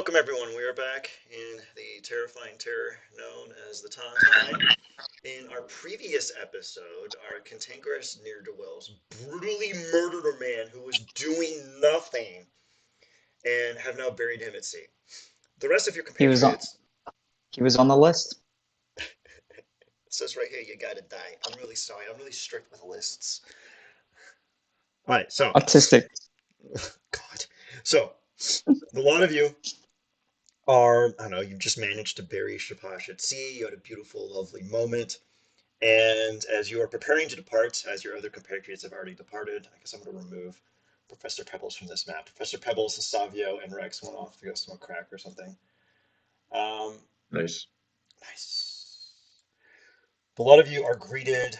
Welcome everyone. We are back in the terrifying terror known as the Tontine. In our previous episode, our cantankerous ne'er-do-wells brutally murdered a man who was doing nothing and have now buried him at sea. The rest of your He was on. compatriots, He was on the list. it says right here, you gotta die. I'm really sorry. I'm really strict with lists. All right, so Autistic. God, so a lot of you are, I don't know, you just managed to bury Shapash at sea. You had a beautiful, lovely moment. And as you are preparing to depart, as your other compatriots have already departed, I guess I'm going to remove Professor Pebbles from this map. Professor Pebbles, Savio, and Rex went off to go smoke crack or something. Um, Nice. nice. A lot of you are greeted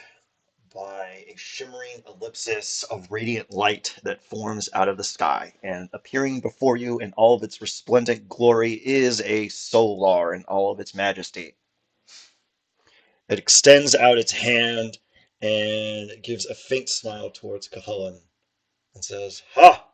by a shimmering ellipsis of radiant light that forms out of the sky, and appearing before you in all of its resplendent glory is a solar in all of its majesty. It extends out its hand and gives a faint smile towards Cuhullin and says, "Ha!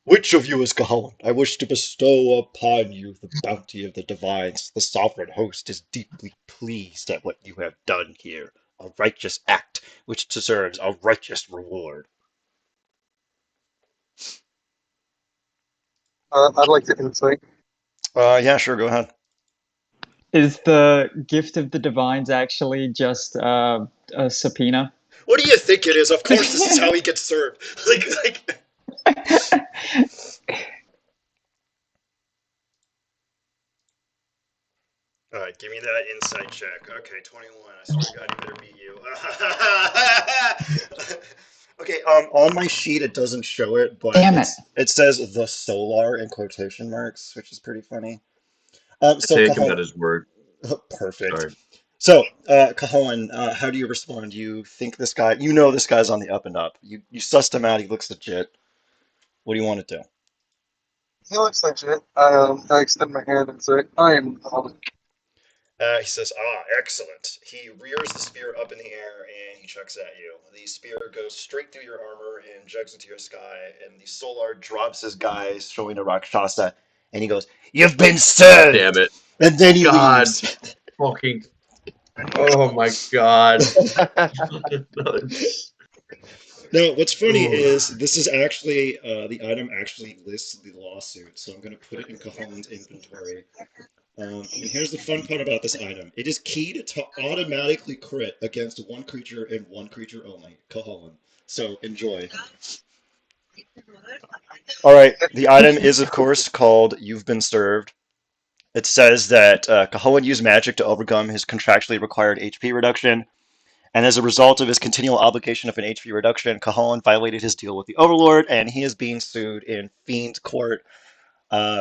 Which of you is Cuhullin? I wish to bestow upon you the bounty of the divines. The sovereign host is deeply pleased at what you have done here. A righteous act which deserves a righteous reward." I'd like to insight. Yeah, sure, go ahead. Is the gift of the divines actually just a subpoena? What do you think it is? Of course, this is how he gets served. like, All right, give me that insight check. Okay, 21. I swear to God, you better be you. Okay, on my sheet it doesn't show it, but Damn it! it says the solar in quotation marks, which is pretty funny. I So take him at Cajon, his word. perfect. Sorry. So, Cajon, how do you respond? You think this guy, you know this guy's on the up and up. You sussed him out. He looks legit. What do you want to do? He looks legit. I extend my hand and say, I am He says, "Ah, excellent." He rears the spear up in the air and he chucks at you. The spear goes straight through your armor and jugs into your sky, and the Solar drops his guys, showing a Rakshasa, and he goes, "You've been God damn served!" it. And then he God leaves. fucking. Oh my god. Now, what's funny Ooh. is this is actually, the item actually lists the lawsuit, so I'm going to put it in Cajon's inventory. And here's the fun part about this item. It is keyed to automatically crit against one creature and one creature only. Cuhullin. So enjoy. All right. The item is, of course, called You've Been Served. It says that Cuhullin used magic to overcome his contractually required HP reduction, and as a result of his continual obligation of an HP reduction, Cuhullin violated his deal with the Overlord, and he is being sued in Fiend Court.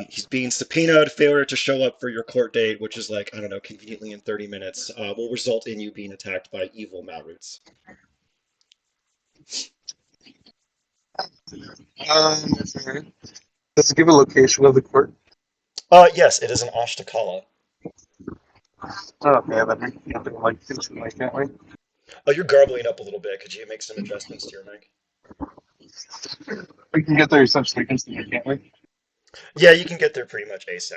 He's being subpoenaed. Failure to show up for your court date, which is like, I don't know, conveniently in 30 minutes, will result in you being attacked by evil Malroots. Does it give a location of the court? Yes, it is an Ashtakala. Oh, yeah, that makes something like instantly, can't we? Oh, you're garbling up a little bit. Could you make some adjustments to your mic? We can get there essentially instantly, can't we? Yeah, you can get there pretty much ASAP.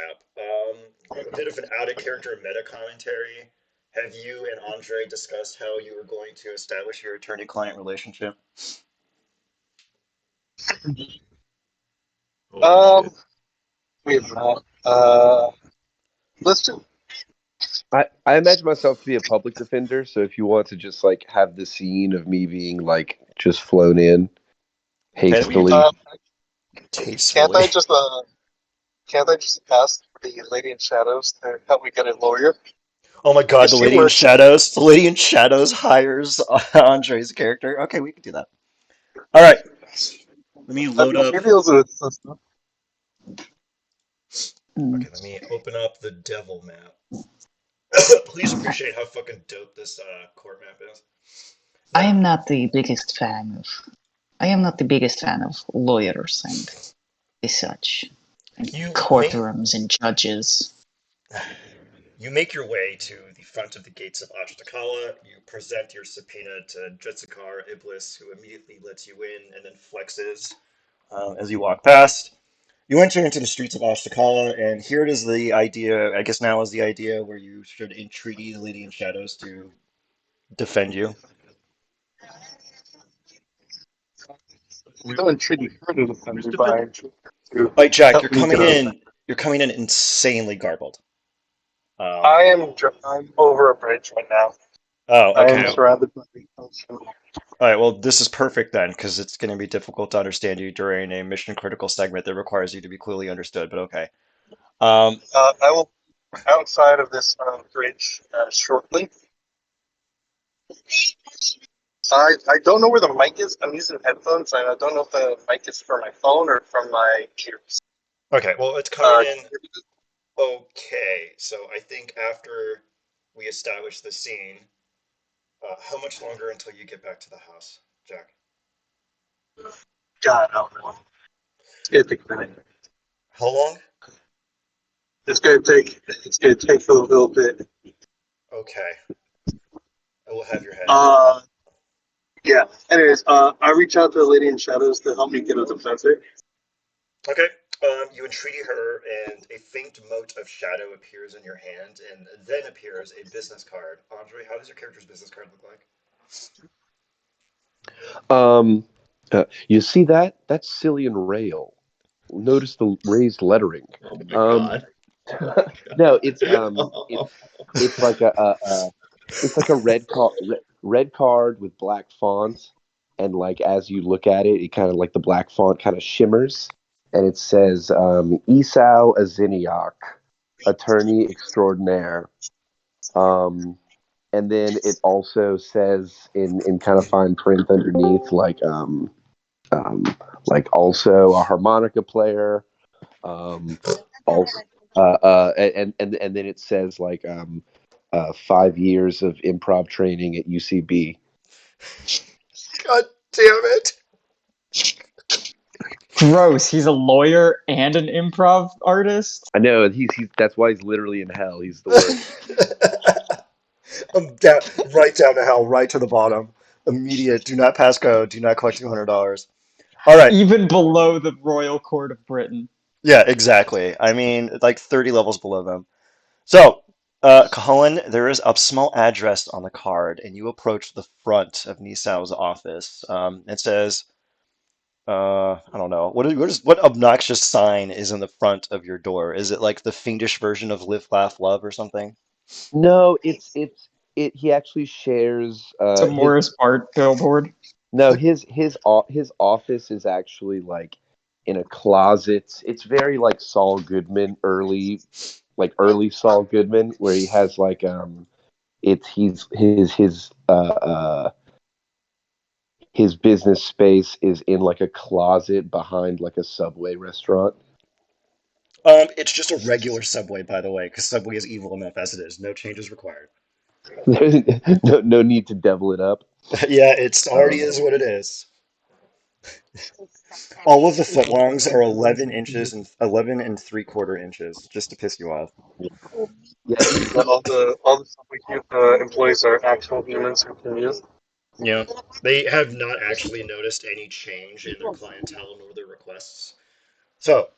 A bit of an out of character meta commentary. Have you and Andre discussed how you are going to establish your attorney client relationship? Holy shit. We have not. Let's do. I imagine myself to be a public defender, so if you want to just like have the scene of me being like just flown in Okay. hastily. Can't Tastefully. I just ask the Lady in Shadows to help me get a lawyer? Oh my god, Because the she Lady in works. Shadows. The Lady in Shadows hires Andre's character. Okay, we can do that. All right, let me I load mean, up. she deals with some stuff. Mm. Okay, let me open up the devil map. Please appreciate how fucking dope this court map is. I Now, am not the biggest fan of. I am not the biggest fan of lawyers and such, and you make courtrooms and judges. you make your way to the front of the gates of Ashtakala. You present your subpoena to Jetsikar Iblis, who immediately lets you in and then flexes as you walk past. You enter into the streets of Ashtakala, and here it is the idea, I guess now is the idea where you should entreaty the Lady in Shadows to defend you. We don't entreat her to defend me, but I entreat her to Like Jack, help me defend. you're coming in insanely garbled. I am. I'm over a bridge right now. Oh, I am okay. surrounded by the ocean. All right, well, this is perfect then, because it's going to be difficult to understand you during a mission critical segment that requires you to be clearly understood, but okay. Um, I will be outside of this bridge shortly. I don't know where the mic is. I'm using headphones, and I don't know if the mic is from my phone or from my ears. okay, well, it's coming in Can you- okay. So I think after we establish the scene, how much longer until you get back to the house, Jack? God, I don't know. It's gonna take a minute. How long? It's gonna take a little bit. Okay, I will have your head. Uh, yeah. Anyways, I reach out to the Lady in Shadows to help me get a defensor. Okay. You entreaty her, and a faint mote of shadow appears in your hand, and then appears a business card. Andre, how does your character's business card look like? You see that? That's Cillian Rail. Notice the raised lettering. Oh my Um, god. no, it's like it's like a red card with black font, and like as you look at it, it kind of like the black font kind of shimmers, and it says Esau Aziniak, attorney extraordinaire. Um, and then it also says in kind of fine print underneath um, like also a harmonica player, also and then it says 5 years of improv training at UCB. God damn it! Gross. He's a lawyer and an improv artist. I know he's that's why he's literally in hell. He's the worst. I'm down, right down to hell, right to the bottom. Immediate. Do not pass go. Do not collect $200. All right. Even below the Royal Court of Britain. Yeah, exactly. I mean, like 30 levels below them. So, Cuhullin, there is a small address on the card, and you approach the front of Nisau's office. It says, I don't know, what obnoxious sign is in the front of your door? Is it like the fiendish version of Live, Laugh, Love or something? No, it. He actually shares It's a his Morris Bart billboard. no his office is actually like in a closet. It's very like Saul Goodman early Saul Goodman where he has it's his business space is in like a closet behind like a Subway restaurant. It's just a regular Subway, by the way, because Subway is evil enough as it is. No changes required. No need to devil it up. Yeah, it's already Um, is what it is. All of the footlongs are 11 inches and 11 and 3/4 inches, just to piss you off. yeah, All the employees are actual humans who can use. Yeah, they have not actually noticed any change in their clientele nor their requests. So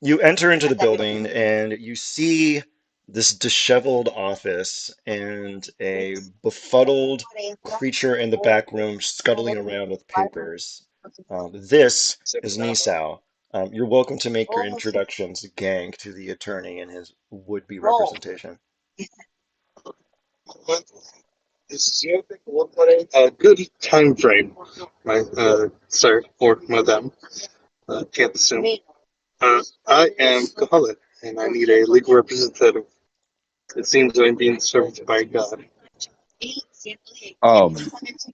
you enter into the building and you see this disheveled office and a befuddled creature in the back room scuttling around with papers. This is Nisao. You're welcome to make your introductions, gang, to the attorney and his would-be representation. This is a good time frame, my sir or madam. Can't assume. I am Cuhullin, and I need a legal representative. It seems I'm being served by God.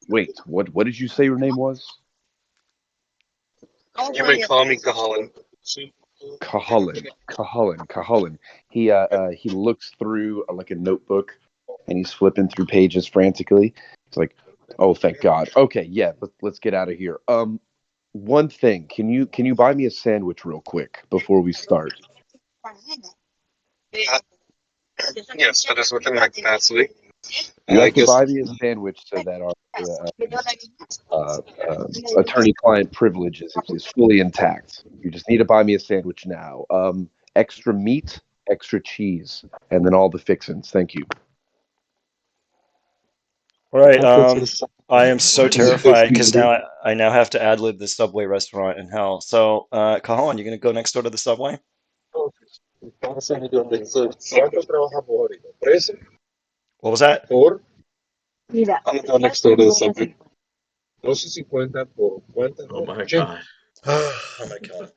wait, what did you say your name was? You may call me Cuhullin. Cuhullin. He looks through like a notebook, and he's flipping through pages frantically. It's like, oh, thank God. Okay, yeah, let's get out of here. One thing, can you buy me a sandwich real quick before we start? Yes, that is within my capacity. You I have to guess buy me a sandwich so that our attorney-client privilege is fully intact. You just need to buy me a sandwich now. Extra meat, extra cheese, and then all the fixins. Thank you. All right. that's just I am so supposed terrified to be because the now I now have to ad lib the Subway restaurant in hell. So, Cajon, you gonna go next door to the Subway? ¿Cuánto trabaja por ahorita? ¿13? What was that? Por. I'm gonna go next door to the subway. 12.50 por cuenta Oh por my 80. god. Oh my God.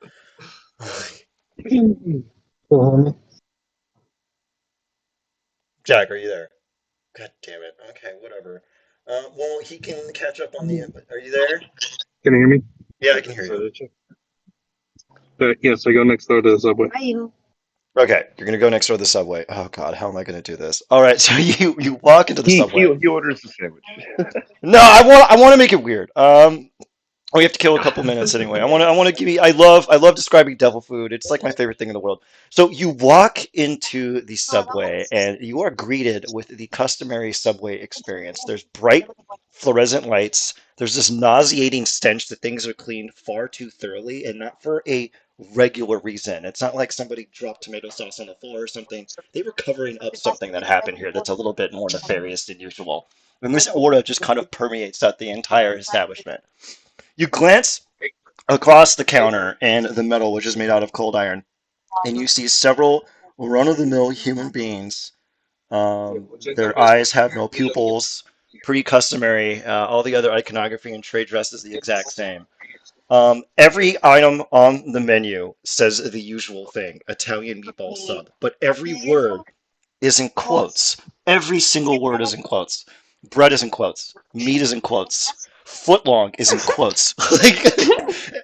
Jack, are you there? God damn it. Okay, whatever. Well, he can catch up on the. Are you there? Can you hear me? Yeah, I can hear you. Yes, I go next door to the subway. Okay, you're gonna go next door to the Subway. Oh God, how am I gonna do this? All right, so you walk into the He, Subway. he, he orders the sandwich. No, I want to make it weird. We have to kill a couple minutes anyway. I want to give you. I love describing devil food. It's like my favorite thing in the world. So you walk into the Subway and you are greeted with the customary Subway experience. There's bright fluorescent lights. There's this nauseating stench that things are cleaned far too thoroughly and not for a regular reason. It's not like somebody dropped tomato sauce on the floor or something. They were covering up something that happened here that's a little bit more nefarious than usual. And this aura just kind of permeates out the entire establishment. You glance across the counter and the metal, which is made out of cold iron, and you see several run of the mill human beings. Their eyes have no pupils, pretty customary. All the other iconography and trade dress is the exact same. Every item on the menu says the usual thing, Italian meatball sub, but every word is in quotes. Every single word is in quotes. Bread is in quotes. Meat is in quotes. Footlong is in quotes. Like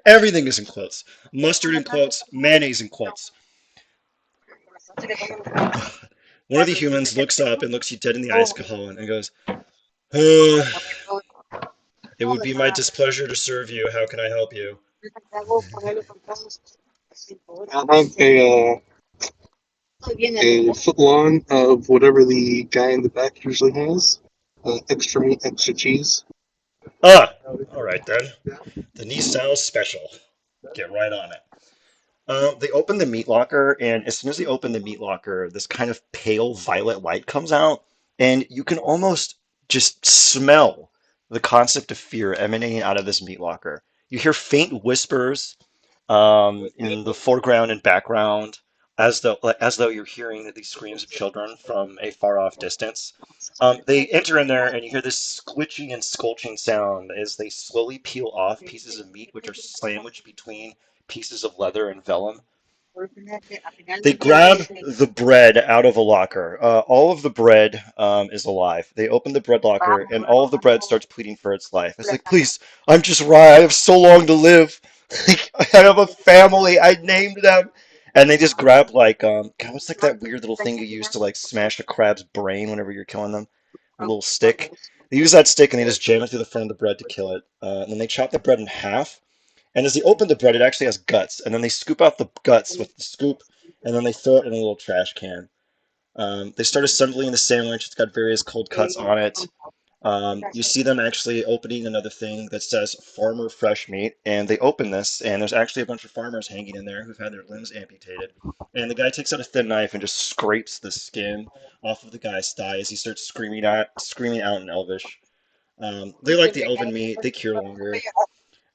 everything is in quotes. Mustard in quotes. Mayonnaise in quotes. One of the humans looks up and looks you dead in the eyes, Cuhullin, and goes, "Uh, it would be my displeasure to serve you. How can I help you?" I'll have a foot long of whatever the guy in the back usually has. Extra meat, extra cheese. Ah, all right then. The knee style special. Get right on it. They open the meat locker, and as soon as they open the meat locker, this kind of pale violet light comes out, and you can almost just smell the concept of fear emanating out of this meat locker. You hear faint whispers in the foreground and background, as though you're hearing these screams of children from a far off distance. They enter in there, and you hear this squitching and sculching sound as they slowly peel off pieces of meat, which are sandwiched between pieces of leather and vellum. They grab the bread out of a locker. All of the bread is alive. They open the bread locker, and all of the bread starts pleading for its life. It's like, please, I'm just Rye. I have so long to live. I have a family. I named them. And they just grab like, God, what's like that weird little thing you use to like smash a crab's brain whenever you're killing them? A little stick. They use that stick and they just jam it through the front of the bread to kill it. And then they chop the bread in half, and as they open the bread, it actually has guts. And then they scoop out the guts with the scoop, and then they throw it in a little trash can. They start assembling the sandwich. It's got various cold cuts on it. You see them actually opening another thing that says Farmer Fresh Meat. And they open this, and there's actually a bunch of farmers hanging in there who've had their limbs amputated. And the guy takes out a thin knife and just scrapes the skin off of the guy's thigh as he starts screaming out in Elvish. They like the elven meat. They cure longer.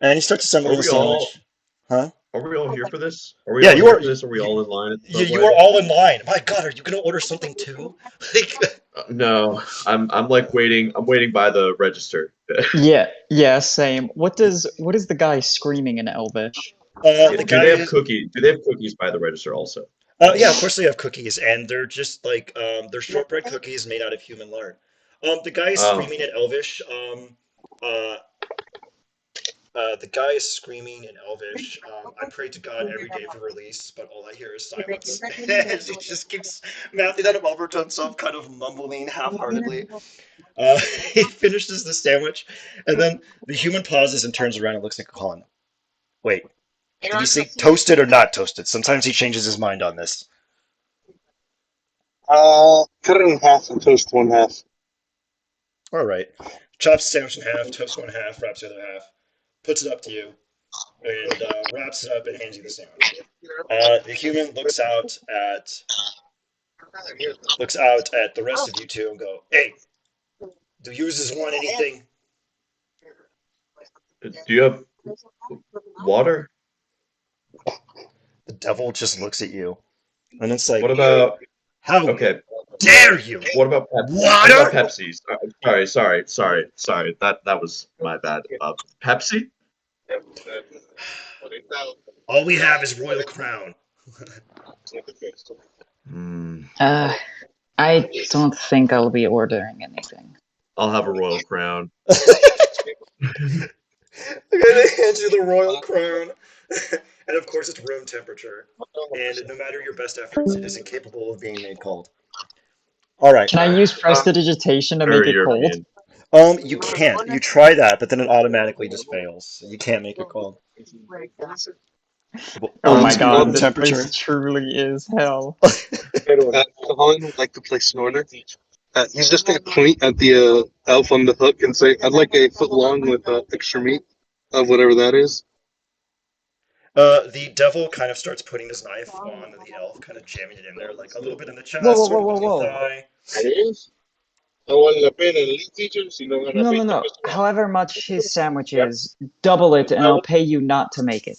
And he starts Are assembling the we all sandwich. Huh? are we all here for this? Are we Yeah, all you here are. for this? Are we all in line at the You are subway? all in line. My God, are you gonna order something too? Like, No, I'm like waiting. I'm waiting by the register. Yeah, same. What is the guy screaming in Elvish? the Do guy they have is. cookies? Do they have cookies by the register also? Yeah, of course they have cookies, and they're just like they're shortbread cookies made out of human lard. The guy is Oh, screaming at Elvish. Uh, the guy is screaming in Elvish. I pray to God every day for release, but all I hear is silence. As he just keeps mouthing that over to himself, kind of mumbling half-heartedly. He finishes the sandwich, and then the human pauses and turns around and looks at Colin. Wait, did he say toasted or not toasted? Sometimes he changes his mind on this. Cut it in half and toast one half. All right. Chops the sandwich in half, toasts one half, wraps the other half, puts it up to you, and wraps it up and hands you the sandwich. The human looks out at the rest of you two and go, "Hey, do users want anything?" Do you have water? The devil just looks at you, and it's What like, about "How okay? dare you? What about Water?" Pepsi? Sorry. That was my bad. Pepsi? All we have is Royal Crown. Hmm. Uh, I don't think I'll be ordering anything. I'll have a Royal Crown. They hand you the Royal Crown, and of course it's room temperature. And no matter your best efforts, it is incapable of being made cold. All right. Can I use prestidigitation to make Very it cold? European. You can't. You try that, but then it automatically just fails. So you can't make it cold. Oh Only my to be god, room this place temperature. truly is hell. Cuhullin would like to place an order. He's just going to point at the elf on the hook and say, "I'd like a foot long with extra meat of whatever that is." The devil kind of starts putting his knife on the elf, kind of jamming it in there, like a little bit in the Whoa, whoa, chest, sort whoa, of whoa, on the whoa. thigh. No, no, no. However much his sandwich is, double it and I'll pay you not to make it.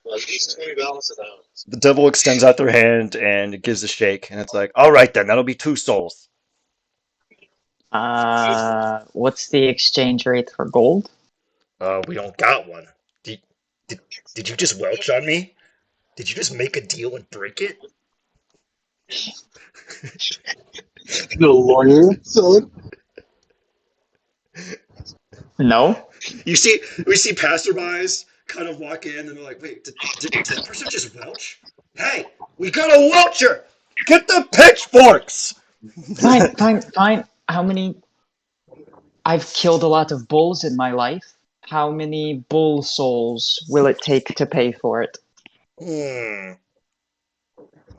The devil extends out their hand and gives a shake, and it's like, all right then, that'll be 2 souls. What's the exchange rate for gold? We don't got one. Did, did, did you just welch on me? Did you just make a deal and break it? The lawyer, son. No? We see passerbys kind of walk in and they're like, wait, did that person just welch? Hey, we got a welcher! Get the pitchforks! Fine, fine, fine. How many? I've killed a lot of bulls in my life. How many bull souls will it take to pay for it? Hmm.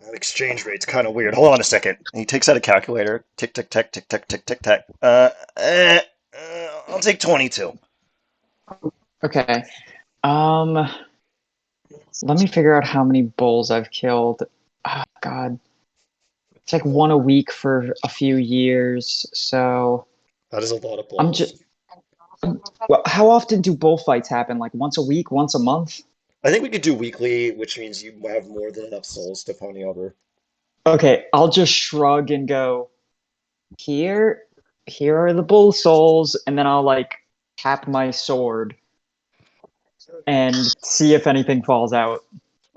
That exchange rate's kind of weird. Hold on a second. And he takes out a calculator. Tick, tick, tick, tick, tick, tick, tick, tick. I'll take 22. Okay. Um, Let me figure out how many bulls I've killed. Oh, God. It's like one a week for a few years. So That is a lot of I'm just. bulls. Well, how often do bullfights happen? Like once a week, once a month? I think we could do weekly, which means you have more than enough souls to pony over. Okay, I'll just shrug and go, here, here are the bull souls, and then I'll like tap my sword and see if anything falls out.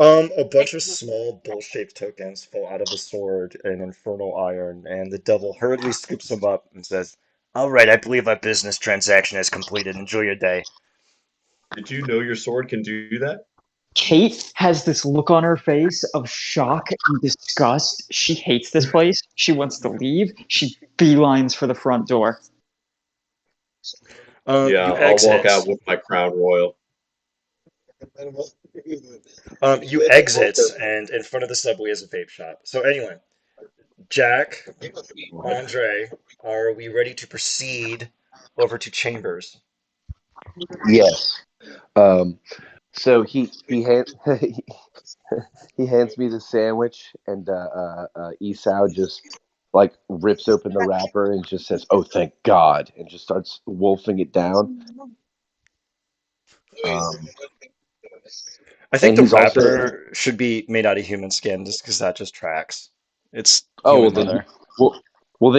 A bunch of small bull-shaped tokens fall out of the sword in infernal iron, and the devil hurriedly scoops them up and says, "All right, I believe our business transaction is completed. Enjoy your day." Did you know your sword can do that? Kate has this look on her face of shock and disgust. She hates this place. She wants to leave. She beelines for the front door. Yeah, You I'll walk exit. out with my crown royal. You exit, and in front of the subway is a vape shop. So anyway, Jack, Andre, are we ready to proceed over to Chambers? Yes. Um, so he hands me the sandwich, and Esau just like rips open the wrapper and just says, "Oh, thank God," and just starts wolfing it down. Um, I think and the he's also wrapper should be made out of human skin, just because that just tracks. It's oh well human then leather. well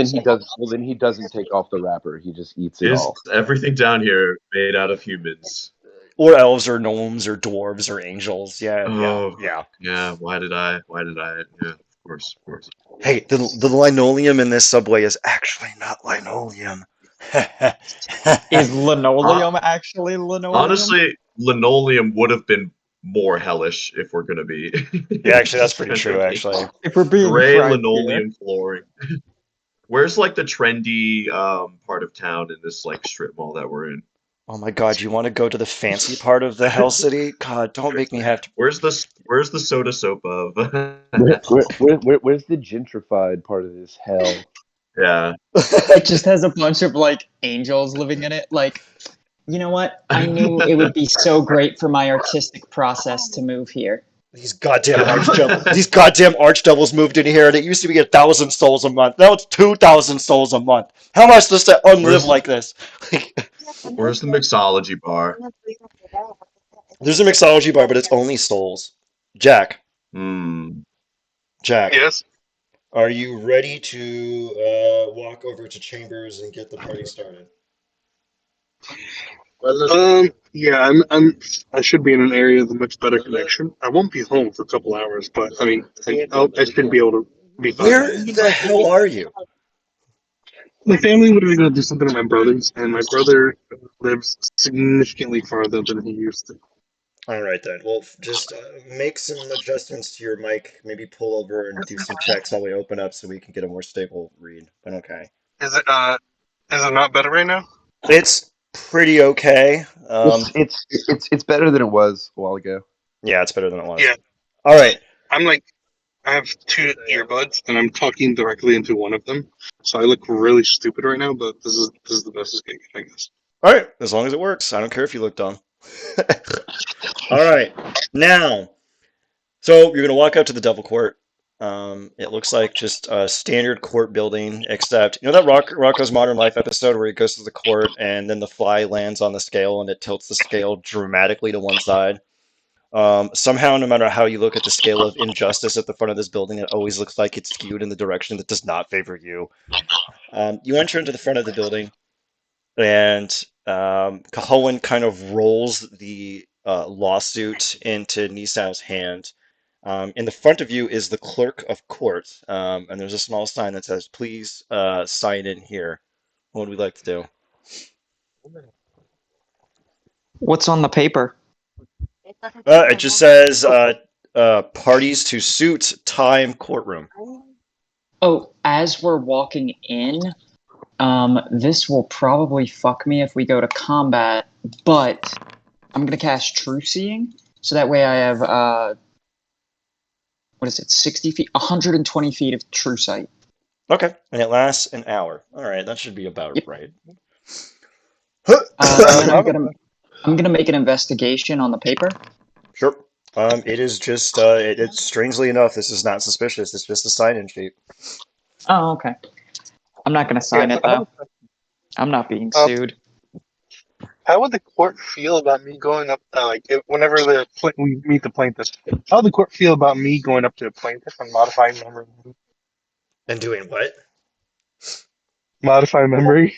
then he doesn't take off the wrapper. He just eats it Is all. everything down here made out of humans? Or elves, or gnomes, or dwarves, or angels. Yeah, yeah, Oh, yeah. yeah. Why did I? Yeah, of course, of course. Hey, the linoleum in this subway is actually not linoleum. Is Hon- linoleum actually linoleum? Honestly, linoleum would have been more hellish if we're gonna be Yeah, actually, that's pretty true, generally. actually. If we're being Gray frank here. linoleum flooring. Where's like the trendy part of town in this like strip mall that we're in? Oh my God, you want to go to the fancy part of the Hell City? God, don't make me have to. Where's the soda soap of? Where's the gentrified part of this hell? Yeah. It just has a bunch of like angels living in it. Like, you know what? I knew it would be so great for my artistic process to move here. These goddamn archdevils. These goddamn archdevils moved in here, and it used to be 1,000 souls a month. Now it's 2,000 souls a month. How am I supposed to unlive Where's like this? where's the mixology bar? There's a mixology bar, but it's only souls. Jack, Hmm. Jack, Yes. are you ready to walk over to Chambers and get the party started? Yeah, I should be in an area with a much better connection. I won't be home for a couple hours, but I mean, I should be able to be fine. Where the hell are you? My family would be going to do something with my brothers, and my brother lives significantly farther than he used to. All right then. Well, just make some adjustments to your mic. Maybe pull over and do some checks while we open up so we can get a more stable read. But okay. Is it is it not better right now? It's pretty okay. It's better than it was a while ago. Yeah, it's better than it was. Yeah. All right. I'm like I have two earbuds and I'm talking directly into one of them. So I look really stupid right now, but this is the best it's gonna get, I guess. All right. As long as it works. I don't care if you look dumb. All right. Now, so you're going to walk up to the Devil Court. It looks like just a standard court building, except you know that Rocco's Modern Life episode where he goes to the court and then the fly lands on the scale and it tilts the scale dramatically to one side. Somehow, no matter how you look at the scale of injustice at the front of this building, it always looks like it's skewed in the direction that does not favor you. You enter into the front of the building, and Cuhullin kind of rolls the lawsuit into Nisau's hand. In the front of you is the clerk of court, and there's a small sign that says, "Please sign in here." What would we like to do? What's on the paper? It just says "Parties to suit, time, courtroom." Oh, as we're walking in, this will probably fuck me if we go to combat, but I'm gonna cast True Seeing, so that way I have what is it, 60 feet, 120 feet of true sight. Okay, and it lasts an hour. All right, that should be about Yep. right. And then I'm gonna make an investigation on the paper. Sure. It is just it's strangely enough, this is not suspicious. It's just a sign-in sheet. Oh, okay. I'm not gonna Yeah. sign it though. I'm not being Um, sued. how would the court feel about me going up? Whenever we meet the plaintiff, how would the court feel about me going up to a plaintiff and modifying memory? And doing what? Modify memory.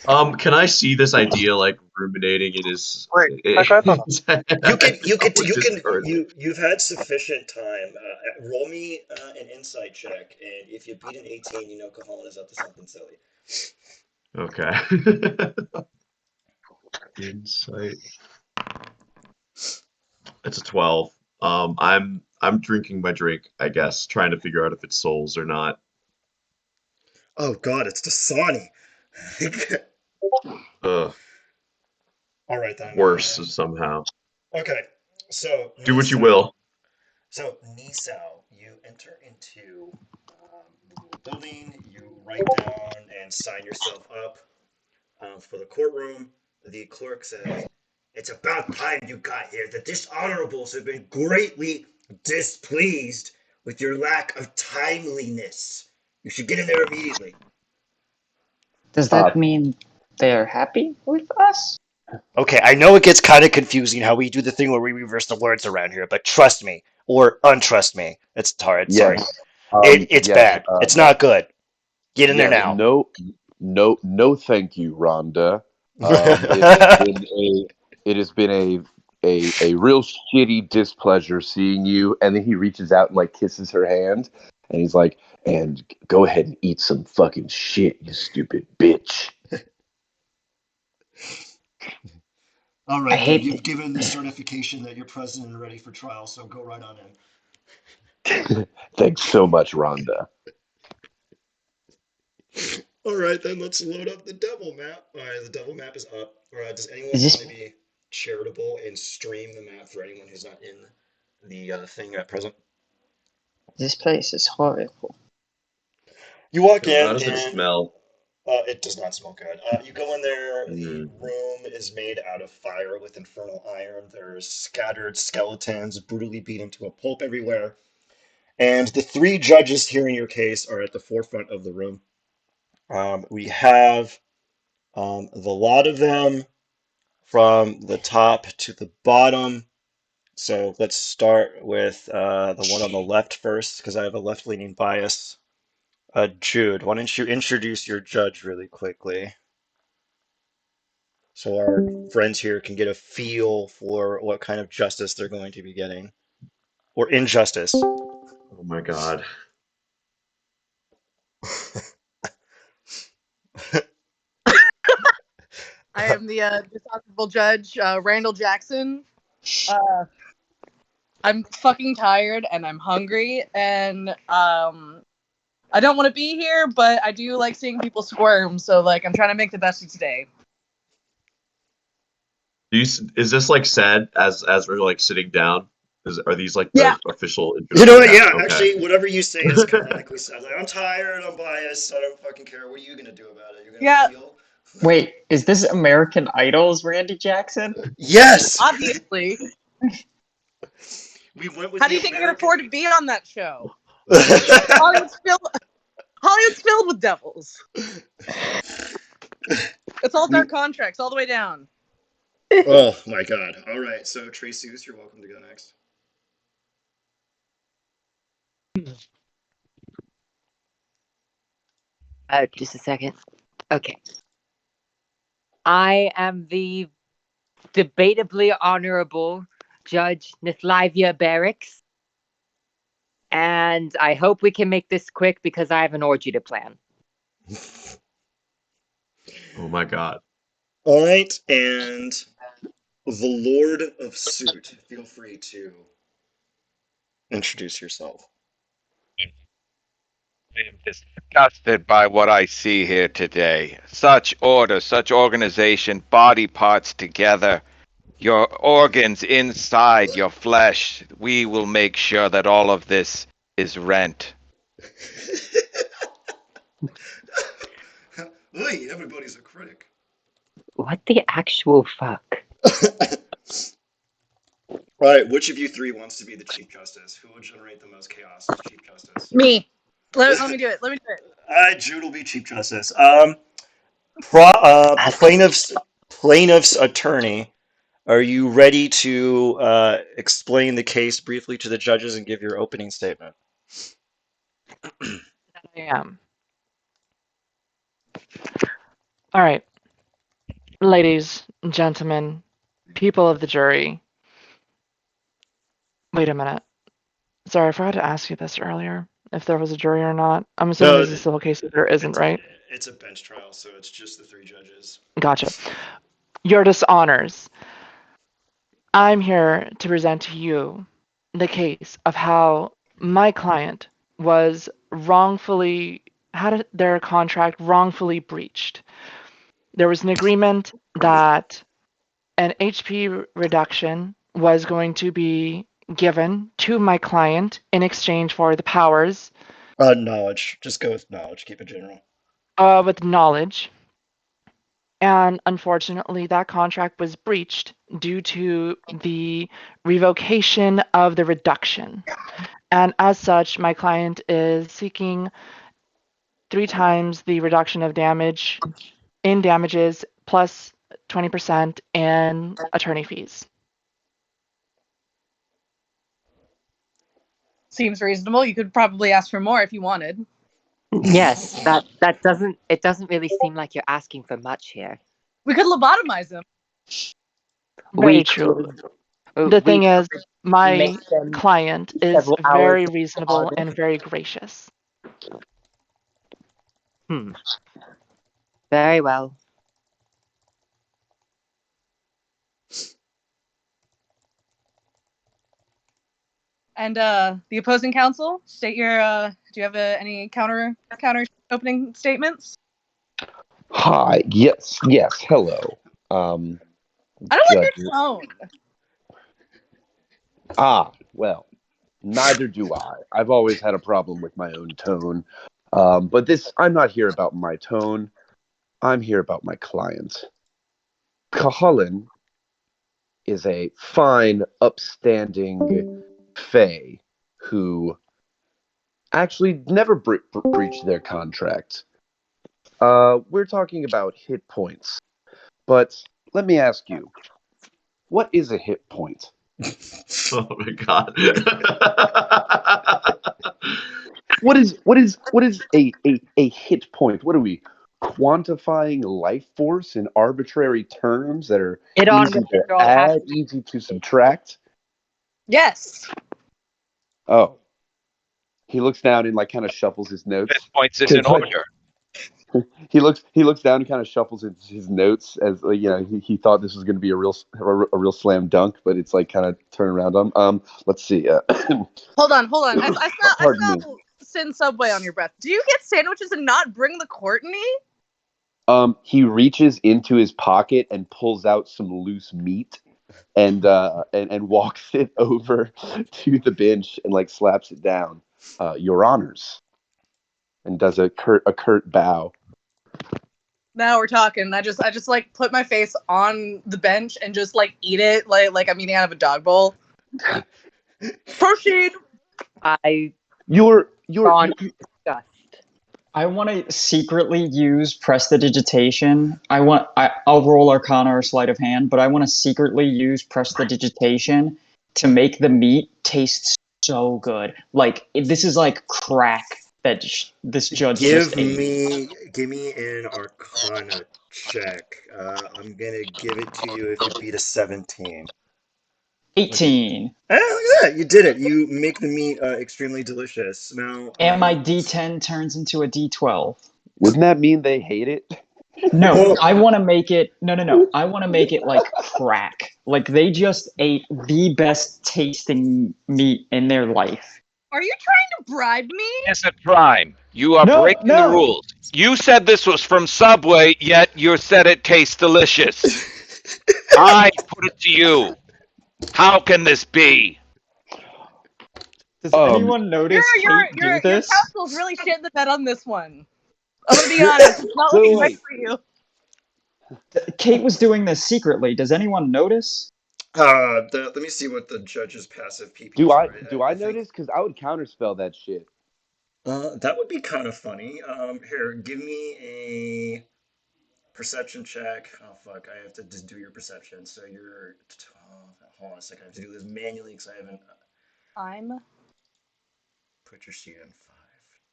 Can I see this idea like ruminating in his? Wait, I got that. You've had sufficient time. Roll me an insight check, and if you beat an 18, you know Cuhullin is up to something silly. Okay. Insight. It's a 12. I'm drinking my drink, I guess, trying to figure out if it's souls or not. Oh God, it's Dasani. Ugh, All right then. worse somehow. Okay, so Do what you Nisau. will. So Nisau, you enter into the little building. You write down and sign yourself up for the courtroom. The clerk says, "It's about time you got here. The dishonorables have been greatly displeased with your lack of timeliness. You should get in there immediately." Does Uh, that mean they're happy with us? Okay, I know it gets kind of confusing how we do the thing where we reverse the words around here, but trust me or untrust me. It's hard. Sorry. yes. It's Yes. bad. It's not good. Get in there Yes. now. No. Thank you, Rhonda. It has been a real shitty displeasure seeing you. And then he reaches out and like kisses her hand, and he's like, "And go ahead and eat some fucking shit, you stupid bitch." All I right, then. hate You've given the certification that you're present and ready for trial, so go right on in. Thanks so much, Rhonda. All right, then. Let's load up the devil map. All right, the devil map is up. All right, does anyone is want to this be charitable and stream the map for anyone who's not in the thing at present? this place is horrible. You walk Oh, how in does it and smell? it does not smell good. You go in there. The Mm. room is made out of fire with infernal iron. There's scattered skeletons brutally beaten to a pulp everywhere. And the three judges hearing your case are at the forefront of the room. We have the lot of them from the top to the bottom. So let's start with the one on the left first, because I have a left-leaning bias. Jude, why don't you introduce your judge really quickly so our friends here can get a feel for what kind of justice they're going to be getting, or injustice. Oh my God. I am the dishonorable judge, Randall Jackson. Uh, I'm fucking tired and I'm hungry and I don't want to be here, but I do like seeing people squirm. So like I'm trying to make the best of today. Is this like said as we're like sitting down? Are these like Yeah. the official You intros? know what? Okay, Yeah, okay. actually, whatever you say is canonically said. Like, I'm tired, I'm biased, I don't fucking care. What are you gonna do about it? You're gonna Yeah. appeal? Wait, is this American Idol's Randy Jackson? Yes! Obviously. We went with How do the you think I can American. afford to be on that show? Hollywood's filled, Hollywood's filled with devils. It's all dark contracts all the way down. Oh my god. All right, so Trace Seuss, you're welcome to go next. Just a second. Okay. I am the debatably honorable Judge Nithlivia Barracks, and I hope we can make this quick because I have an orgy to plan. Oh my God. All right, and the Lord of Suit, feel free to introduce yourself. I am disgusted by what I see here today. Such order, such organization, body parts together, your organs inside your flesh. We will make sure that all of this is rent. Hey, everybody's a critic. What the actual fuck? All right, which of you three wants to be the Chief Justice? Who will generate the most chaos as Chief Justice? Me. Let me do it. Let me do it. Jude will be Chief Justice. As Plaintiff's attorney, are you ready to explain the case briefly to the judges and give your opening statement? I am. All right, ladies, gentlemen, people of the jury. Wait a minute. Sorry, I forgot to ask you this earlier. If there was a jury or not. I'm assuming No, this is a civil case. If there isn't, it's right? it's a bench trial, so it's just the three judges. Gotcha. Your dishonors. I'm here to present to you the case of how my client was wrongfully had their contract wrongfully breached. There was an agreement that an HP reduction was going to be given to my client in exchange for the powers Knowledge. Just go with knowledge. Keep it general. with knowledge. And unfortunately, that contract was breached due to the revocation of the reduction. And as such, my client is seeking 3 times the reduction of damage in damages plus 20% in attorney fees. Seems reasonable. You could probably ask for more if you wanted. yes, that doesn't really seem like you're asking for much here. We could lobotomize him. Very We true. could The we thing is, could my make them client is several hours very reasonable harder. and very gracious. Very well. And the opposing counsel, state your. Do you have any counter opening statements? Hi. Yes. Yes. Hello. I don't like Judges. your tone. Ah. Well. Neither do I. I've always had a problem with my own tone. But I'm not here about my tone. I'm here about my client. Cuhullin is a fine, upstanding fae who actually never breached their contract. We're talking about hit points. But let me ask you, what is a hit point? Oh my god. What is a hit point? What are we quantifying life force in arbitrary terms that are Get on easy with to it, or I'll have add, easy to subtract? Yes. Oh, he looks down and like kind of shuffles his Hit notes. points is in order. He looks down and kind of shuffles his notes as he thought this was going to be a real slam dunk, but it's like kind of turn around on. Let's see. Hold on. I Pardon me. smell Sin Subway on your breath. Do you get sandwiches and not bring the Courtney? He reaches into his pocket and pulls out some loose meat and walks it over to the bench and like slaps it down. Your honors, and does a curt bow. Now we're talking. I just like put my face on the bench and just like eat it like I'm eating out of a dog bowl. Proceed. You're gone disgust. I want to secretly use prestidigitation. I'll roll Arcana or sleight of hand, but I want to secretly use prestidigitation to make the meat taste so good. Like this is like crack that this judge just ate. Give me an Arcana check. I'm gonna give it to you if you beat a 17. Look at 18. look at that! You did it. You make the meat extremely delicious. Now, And my D10 turns into a D12. Wouldn't that mean they hate it? No, well, I want to make it. No. I want to make it like crack. Like they just ate the best tasting meat in their life. Are you trying to bribe me? It's a crime. You are No, breaking the rules. You said this was from Subway, yet you said it tastes delicious. I put it to you. How can this be? Does anyone notice Kate do Your this? counsel's really shitting the bed on this one. I'm gonna be honest. It's not looking Wait. good for you. Kate was doing this secretly. Does anyone notice? let me see what the judge's passive PPs Do are. I think notice? Because I would counterspell that shit. that would be kind of funny. Here, give me a perception check. Oh fuck, I have to just do your perception. So you're. Hold on a second. I have to do this manually because I haven't. I'm. Put your sheet in 5,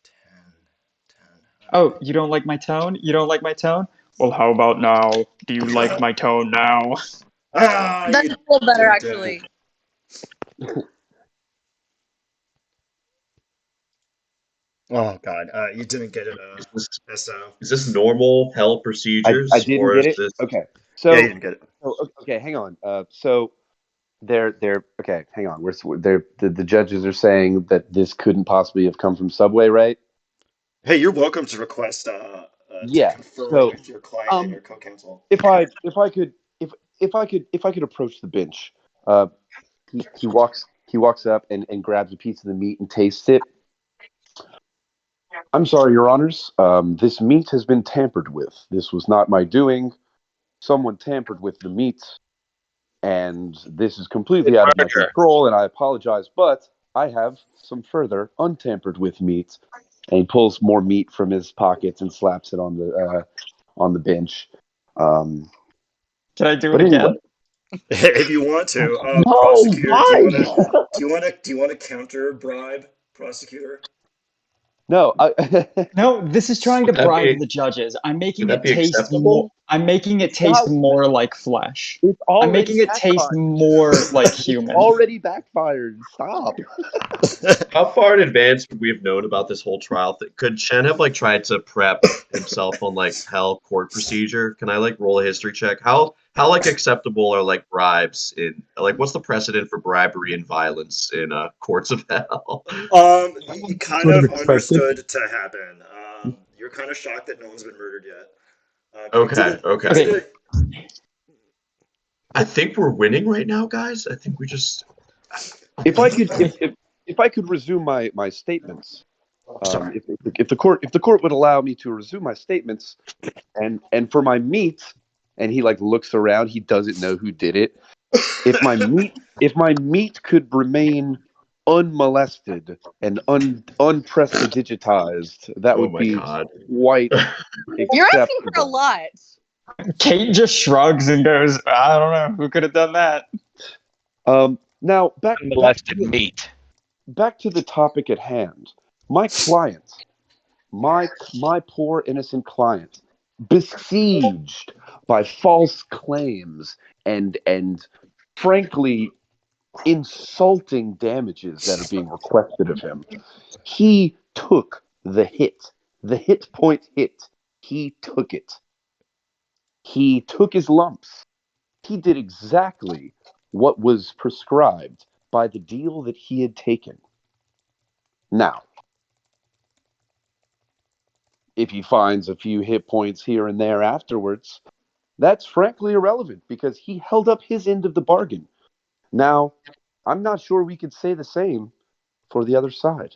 10. Oh, you don't like my tone? You don't like my tone? Well, how about now? Do you like my tone now? Ah, That's you a little better, did it. actually. Oh god, you didn't get it, SO. Is this normal hell I procedures, didn't or get is it. this? Okay, Yeah, so you didn't get it. okay, hang on. So they're okay. Hang on. The judges are saying that this couldn't possibly have come from Subway, right? Hey, you're welcome to request to Yeah. confer So with your client and your co-counsel. if I could approach the bench, uh, he walks up and grabs a piece of the meat and tastes it. I'm sorry, Your Honors. This meat has been tampered with. This was not my doing. Someone tampered with the meat, and this is completely out of my Murder. control, and I apologize, but I have some further untampered with meat. And he pulls more meat from his pockets and slaps it on the bench. Can I do But it anyway, again? If you want to, no, prosecutor, why? do you want to counter bribe, prosecutor? No, No, this is trying to Would that bribe be the judges. would that be acceptable? I'm making it taste stop. more like flesh. It's I'm making already it taste backfired. more like It's human. already backfired. Stop. How far in advance would we have known about this whole trial? Could Shen have like tried to prep himself on like hell court procedure? Can I like roll a history check? How like acceptable are like bribes in like what's the precedent for bribery and violence in courts of hell? You kind Sort of of expected. understood to happen. You're kind of shocked that no one's been murdered yet. Okay, You okay. did Okay. it. I think we're winning right now, guys. I think we just If I could resume my statements. Sorry. If the court would allow me to resume my statements, and for my meat, and he like looks around, he doesn't know who did it. If my meat could remain unmolested and unprestidigitized, that Oh would my be god. quite You're asking for a acceptable. lot. Kate just shrugs and goes, I don't know. Who could have done that? Now Unmolested meat. back to the topic at hand. My client, my poor innocent client, besieged by false claims and frankly insulting damages that are being requested of him. He took the hit. The hit point hit. He took it. He took his lumps. He did exactly what was prescribed by the deal that he had taken. Now, if he finds a few hit points here and there afterwards, that's frankly irrelevant because he held up his end of the bargain. Now, I'm not sure we could say the same for the other side.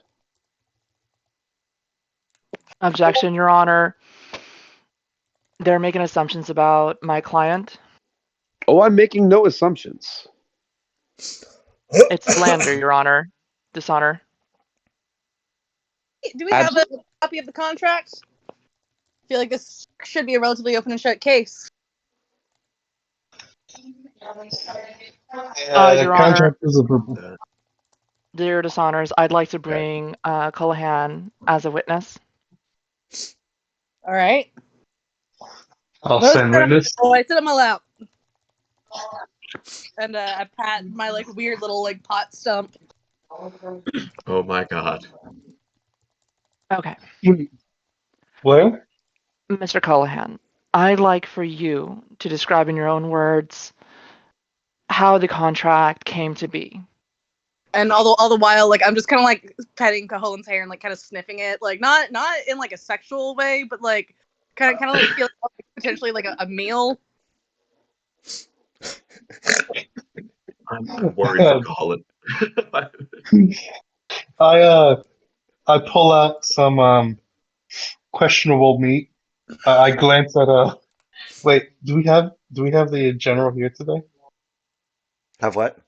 Objection, Your Honor. They're making assumptions about my client. Oh, I'm making no assumptions. It's slander, Your Honor. Dishonor. Do we have a copy of the contract? I feel like this should be a relatively open and shut case. Your Honor, Contract is a verbal. dear dishonors, I'd like to bring Cuhullin as a witness. All right. I'll Those send sit on- witness. Oh, I sit on my lap. And I pat my like weird little like pot stump. Oh my god. Okay. What? Mr. Cullahan, I'd like for you to describe in your own words how the contract came to be. And all the while, like I'm just kind of like petting Cuhullin's hair and like kind of sniffing it, like not in like a sexual way, but like kind of like feel like potentially like a meal. I'm worried for Colin. I pull out some questionable meat. I glance at Wait, do we have the general here today? Have what?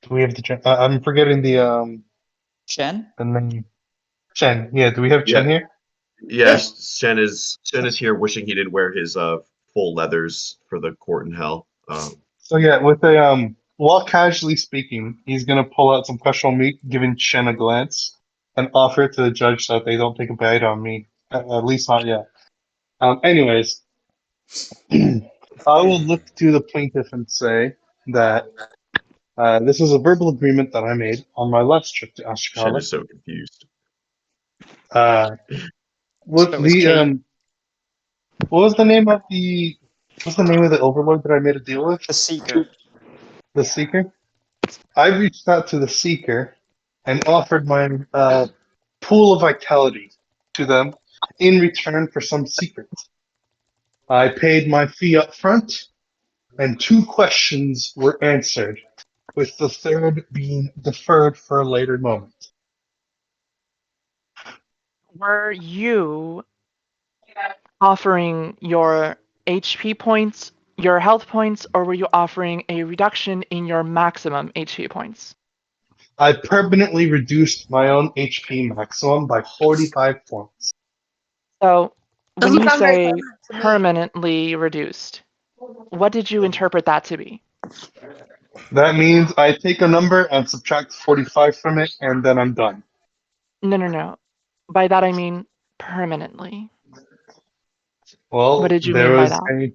Do we have the I'm forgetting Chen? the name. Chen. Yeah, do we have Chen Yeah. here? Yes, Shen is here wishing he didn't wear his full leathers for the court in hell. So yeah, with while casually speaking, he's gonna pull out some questionable meat, giving Chen a glance, and offer it to the judge so that they don't take a bite on me. At least not yet. Anyways, I will look to the plaintiff and say that this is a verbal agreement that I made on my last trip to Shen Ashkala. is so confused. With So is Kate. what was the name of what's the name of the overlord that I made a deal with? The Seeker. The Seeker. I reached out to the Seeker and offered my pool of vitality to them in return for some secrets. I paid my fee up front, and 2 questions were answered, with the third being deferred for a later moment. Were you offering your HP points, your health points, or were you offering a reduction in your maximum HP points? I permanently reduced my own HP maximum by 45 points. So, when Doesn't you sound very say fun to me. permanently reduced, what did you interpret that to be? That means I take a number and subtract 45 from it, and then I'm done. No. By that I mean permanently. What Well, did you mean by that?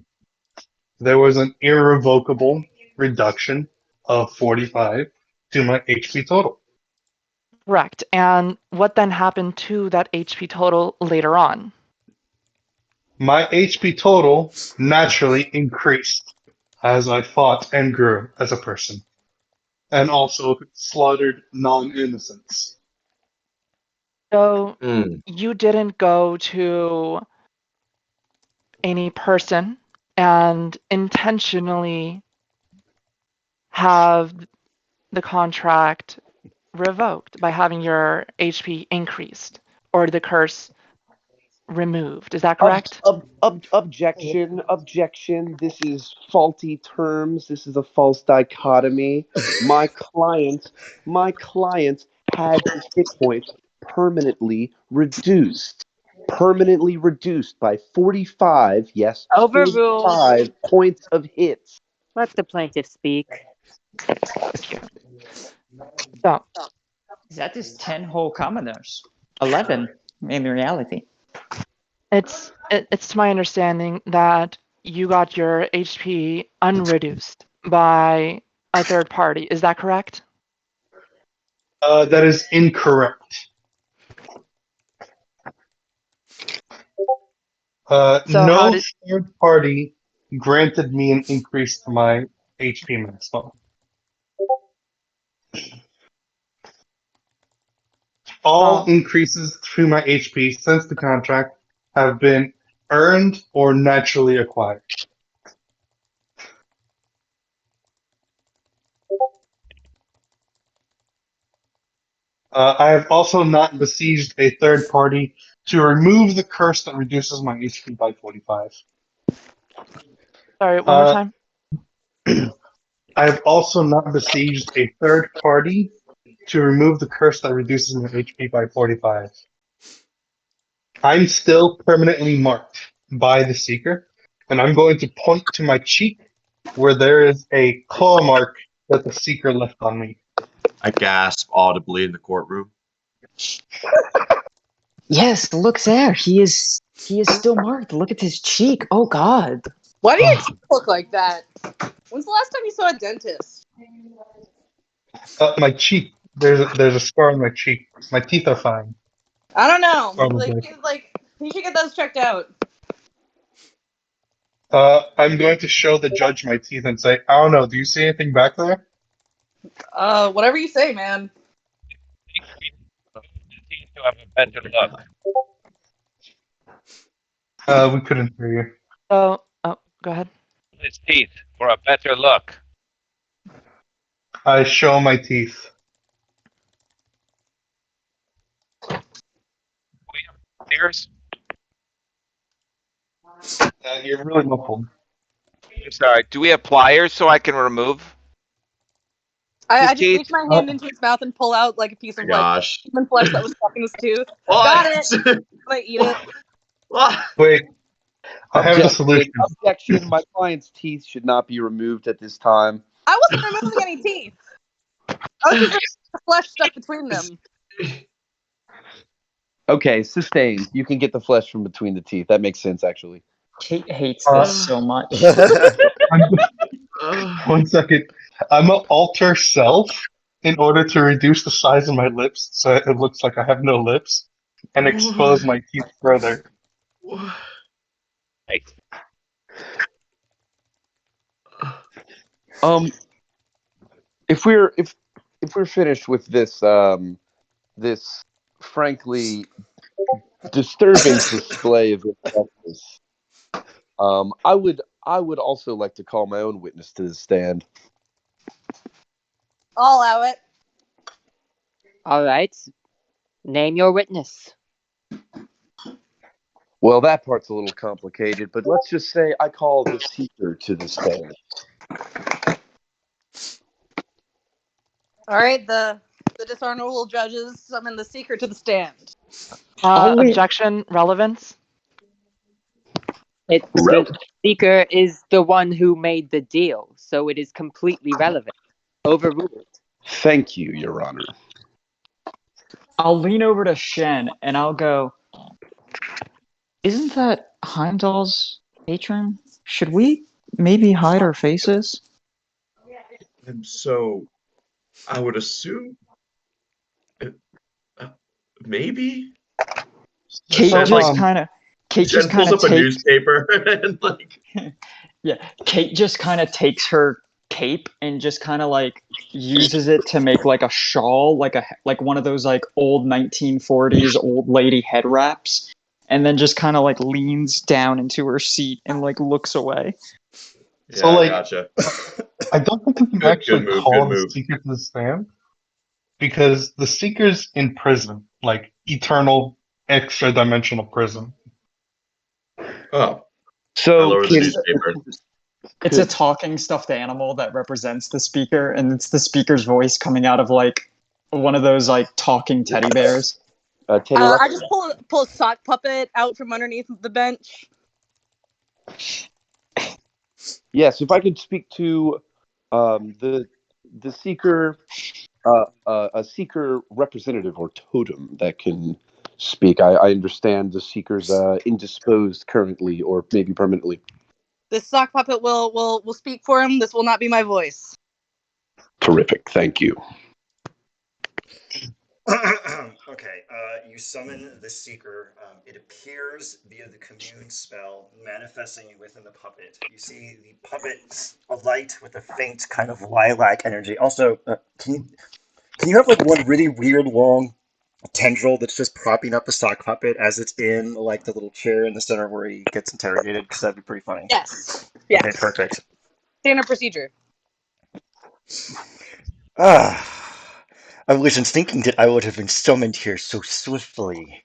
there was an irrevocable reduction of 45 to my HP total. Correct. And what then happened to that HP total later on? My HP total naturally increased as I fought and grew as a person, and also slaughtered non-innocents. So, Mm. you didn't go to any person and intentionally have the contract revoked by having your HP increased or the curse removed. Is that correct? Objection. This is faulty terms. This is a false dichotomy. My client, my client had his hit points permanently reduced by 45, yes, Overruled. 45 points of hits. Let the plaintiff speak. So, That is 10 whole commoners. 11 in reality. it's to my understanding that you got your HP unreduced by a third party. Is that correct? That is incorrect. So how No did third party granted me an increase to my HP maximum. All well, increases to my HP since the contract have been earned or naturally acquired. I have also not besieged a third party to remove the curse that reduces my HP by 45. sorry, one more time. I have also not besieged a third party to remove the curse that reduces my HP by 45. I'm still permanently marked by the Seeker, and I'm going to point to my cheek where there is a claw mark that the Seeker left on me. I gasp audibly in the courtroom. Yes, look there. He is still marked. Look at his cheek. Oh God. Why do your teeth look like that? When's the last time you saw a dentist? My cheek. There's a scar on my cheek. My teeth are fine. I don't know. Probably. You should get those checked out. I'm going to show the judge my teeth and say, I don't know. Do you see anything back there? Whatever you say, man. To have a better look. We couldn't hear you. So, oh, go ahead. His teeth for a better look. I show my teeth. Ears? You're really muffled. I'm sorry. Do we have pliers so I can remove? I His just reach teeth? my hand into his mouth and pull out like a piece of Gosh. human flesh that was stuck in his tooth. What? Got it. I eat it. What? Wait, I have the solution. Objection. My client's teeth should not be removed at this time. I wasn't removing any teeth. I was just removing the flesh stuck between them. Okay, sustained. You can get the flesh from between the teeth. That makes sense, actually. Kate hates this so much. One second. I'm gonna alter self in order to reduce the size of my lips so it looks like I have no lips and expose my teeth further. Hey, If we're finished with this this frankly disturbing display of injustice, I would also like to call my own witness to the stand. I'll allow it. All right. Name your witness. Well, that part's a little complicated, but let's just say I call the Seeker to the stand. All right, the dishonorable judges summon the Seeker to the stand. Objection, relevance. The Seeker is the one who made the deal, so it is completely relevant. Overruled. Thank you, Your Honor. I'll lean over to Shen and I'll go, isn't that Heimdall's patron? Should we maybe hide our faces? And so, I would assume, maybe. Kate Shen, just kind of Shen pulls up a takes newspaper and yeah. Kate just kind of takes her cape and just kind of like uses it to make like a shawl, like one of those like old 1940s old lady head wraps, and then just kind of like leans down into her seat and like looks away. So, like, gotcha. I don't think we can Good actually move, call good the move. Seeker to the stand. because the Seeker's in prison, like eternal extra dimensional prison. Oh, I So lower the can newspaper. It's a could talking stuffed animal that represents the speaker, and it's the speaker's voice coming out of like one of those like talking teddy bears. Teddy I Ruxpin? just pull a sock puppet out from underneath the bench. Yes, if I could speak to the seeker, a seeker representative or totem that can speak. I understand the seeker's indisposed currently, or maybe permanently. This sock puppet will speak for him. This will not be my voice. Terrific, thank you. Okay, you summon the Seeker. It appears via the commune spell, manifesting within the puppet. You see the puppet alight with a faint kind of lilac energy. Also, can you have like one really weird long tendril that's just propping up the sock puppet as it's in like the little chair in the center where he gets interrogated? Because that'd be pretty funny. Yes. Okay, Yes. perfect. Standard procedure. Ah, I wasn't thinking that I would have been summoned here so swiftly.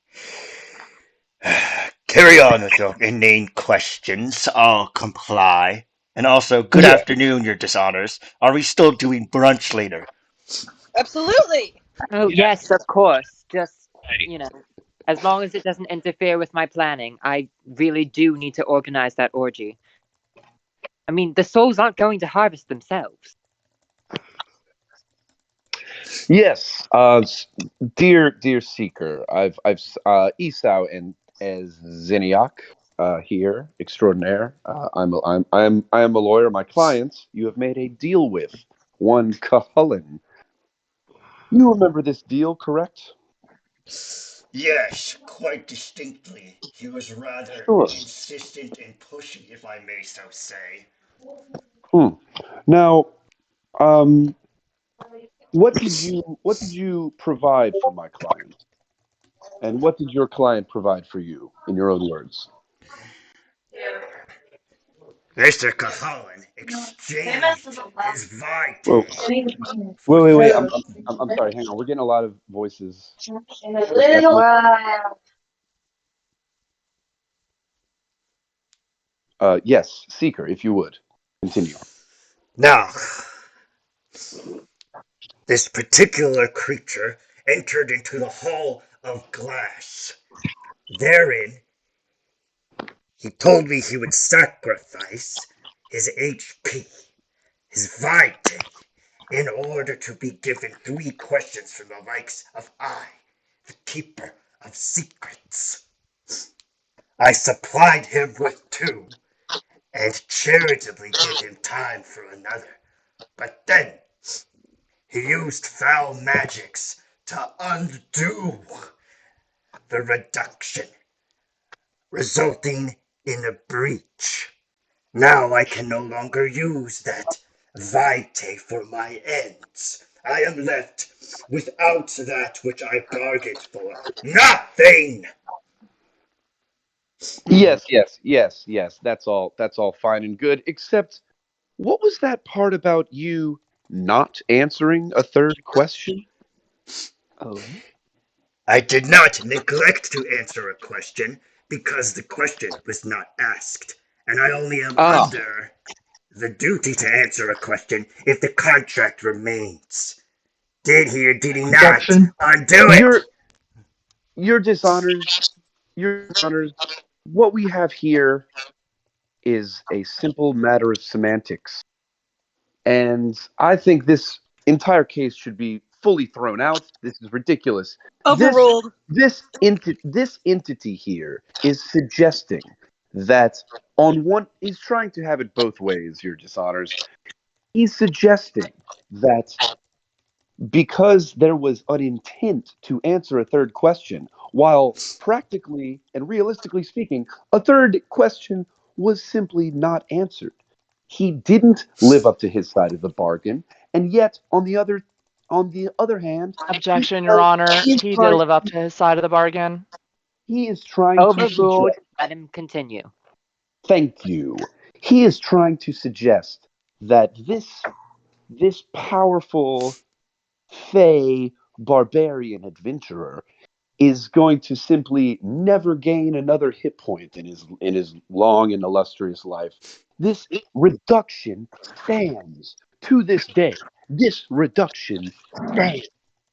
Carry on with your inane questions. I'll comply. And also, good Yeah. afternoon, your dishonors. Are we still doing brunch later? Absolutely. Oh, yes, of course. Just, you know, as long as it doesn't interfere with my planning, I really do need to organize that orgy. I mean, the souls aren't going to harvest themselves. Yes, dear seeker, I've Esau and as Zeniak here extraordinaire. I am a lawyer. My clients, you have made a deal with one Cuhullin. You remember this deal, correct? Yes, quite distinctly. He was rather Sure. insistent and pushy, if I may so say. Hmm. Now, um, what did you provide for my client, and what did your client provide for you, in your own words? Mr. Cuhullin exchanged his Well, vitae for wait. three. I'm sorry. Hang on. We're getting a lot of voices. What's happening? Yes, seeker, if you would continue. Now, this particular creature entered into the hall of glass. Therein, he told me he would sacrifice his HP, his vitae, in order to be given three questions from the likes of I, the keeper of secrets. I supplied him with two, and charitably gave him time for another. But then he used foul magics to undo the reduction, resulting in a breach. Now I can no longer use that vitae for my ends. I am left without that which I bargained for. Nothing! Yes. That's all fine and good. Except, what was that part about you not answering a third question? Oh. I did not neglect to answer a question because the question was not asked, and I only am Ah, under the duty to answer a question if the contract remains. Did he or did he not Objection. undo it? your your dishonors, your dishonors. What we have here is a simple matter of semantics. And I think this entire case should be fully thrown out. This is ridiculous. This Overruled. this entity here is suggesting that on one he's trying to have it both ways, your dishonors. He's suggesting that because there was an intent to answer a third question, while practically and realistically speaking, a third question was simply not answered. He didn't live up to his side of the bargain, and yet on the other hand, he, Objection, Your Honor. he is He did trying live up to his side of the bargain. he is trying to Overruled. suggest. Let him continue. Thank you. He is trying to suggest that this powerful Fey barbarian adventurer is going to simply never gain another hit point in his long and illustrious life. This reduction stands to this day. This reduction stands.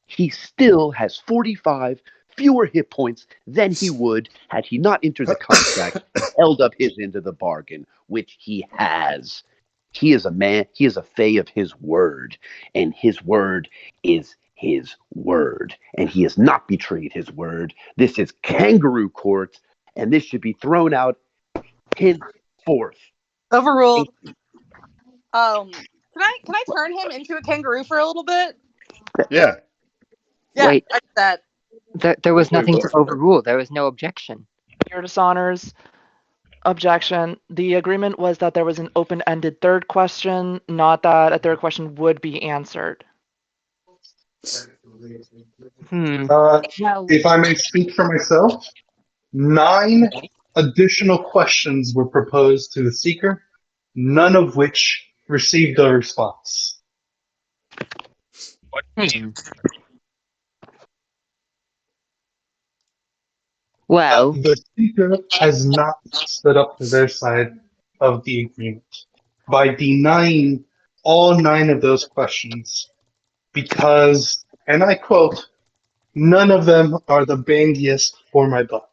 He still has 45 fewer hit points than he would had he not entered the contract and held up his end of the bargain, which he has. He is a man, he is a Fae of his word, and his word is his word, and he has not betrayed his word. This is kangaroo court, and this should be thrown out henceforth. Overruled. Can I turn him into a kangaroo for a little bit? Yeah. Yeah, Wait. I did that. There was Wait, nothing to what? overrule. There was no objection. Your dishonors. Objection. The agreement was that there was an open-ended third question, not that a third question would be answered. Well, If I may speak for myself, 9 additional questions were proposed to the seeker, none of which received a response. well, The seeker has not stood up to their side of the agreement by denying all 9 of those questions because, and I quote, none of them are the bangiest for my buck.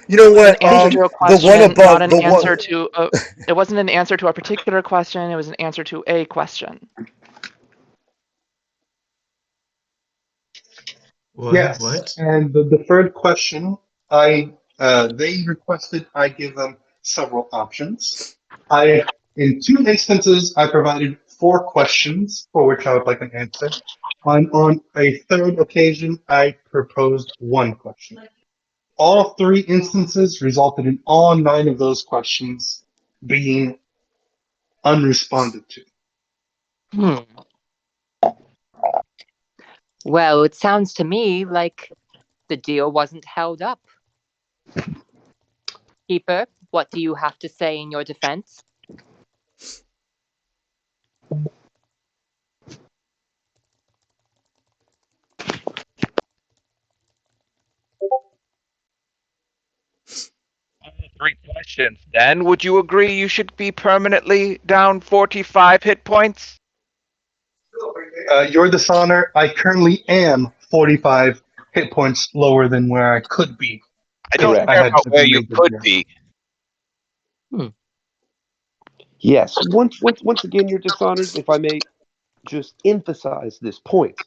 You know An what? answer to a The one question, not above an the one. answer to a. It wasn't an answer to a particular question. It was an answer to a question. Yes, What? and the third question, they requested I give them several options. In 2 instances, I provided 4 questions for which I would like an answer. On a third occasion, I proposed 1 question. All 3 instances resulted in all 9 of those questions being unresponded to. well, it sounds to me like the deal wasn't held up. Keeper, what do you have to say in your defense? Three questions. Then, would you agree you should be permanently down 45 hit points? Your dishonor, I currently am 45 hit points lower than where I could be I if don't Correct. I care had about where you made the could deal. be. Yes. Once again, your dishonors, if I may just emphasize this point.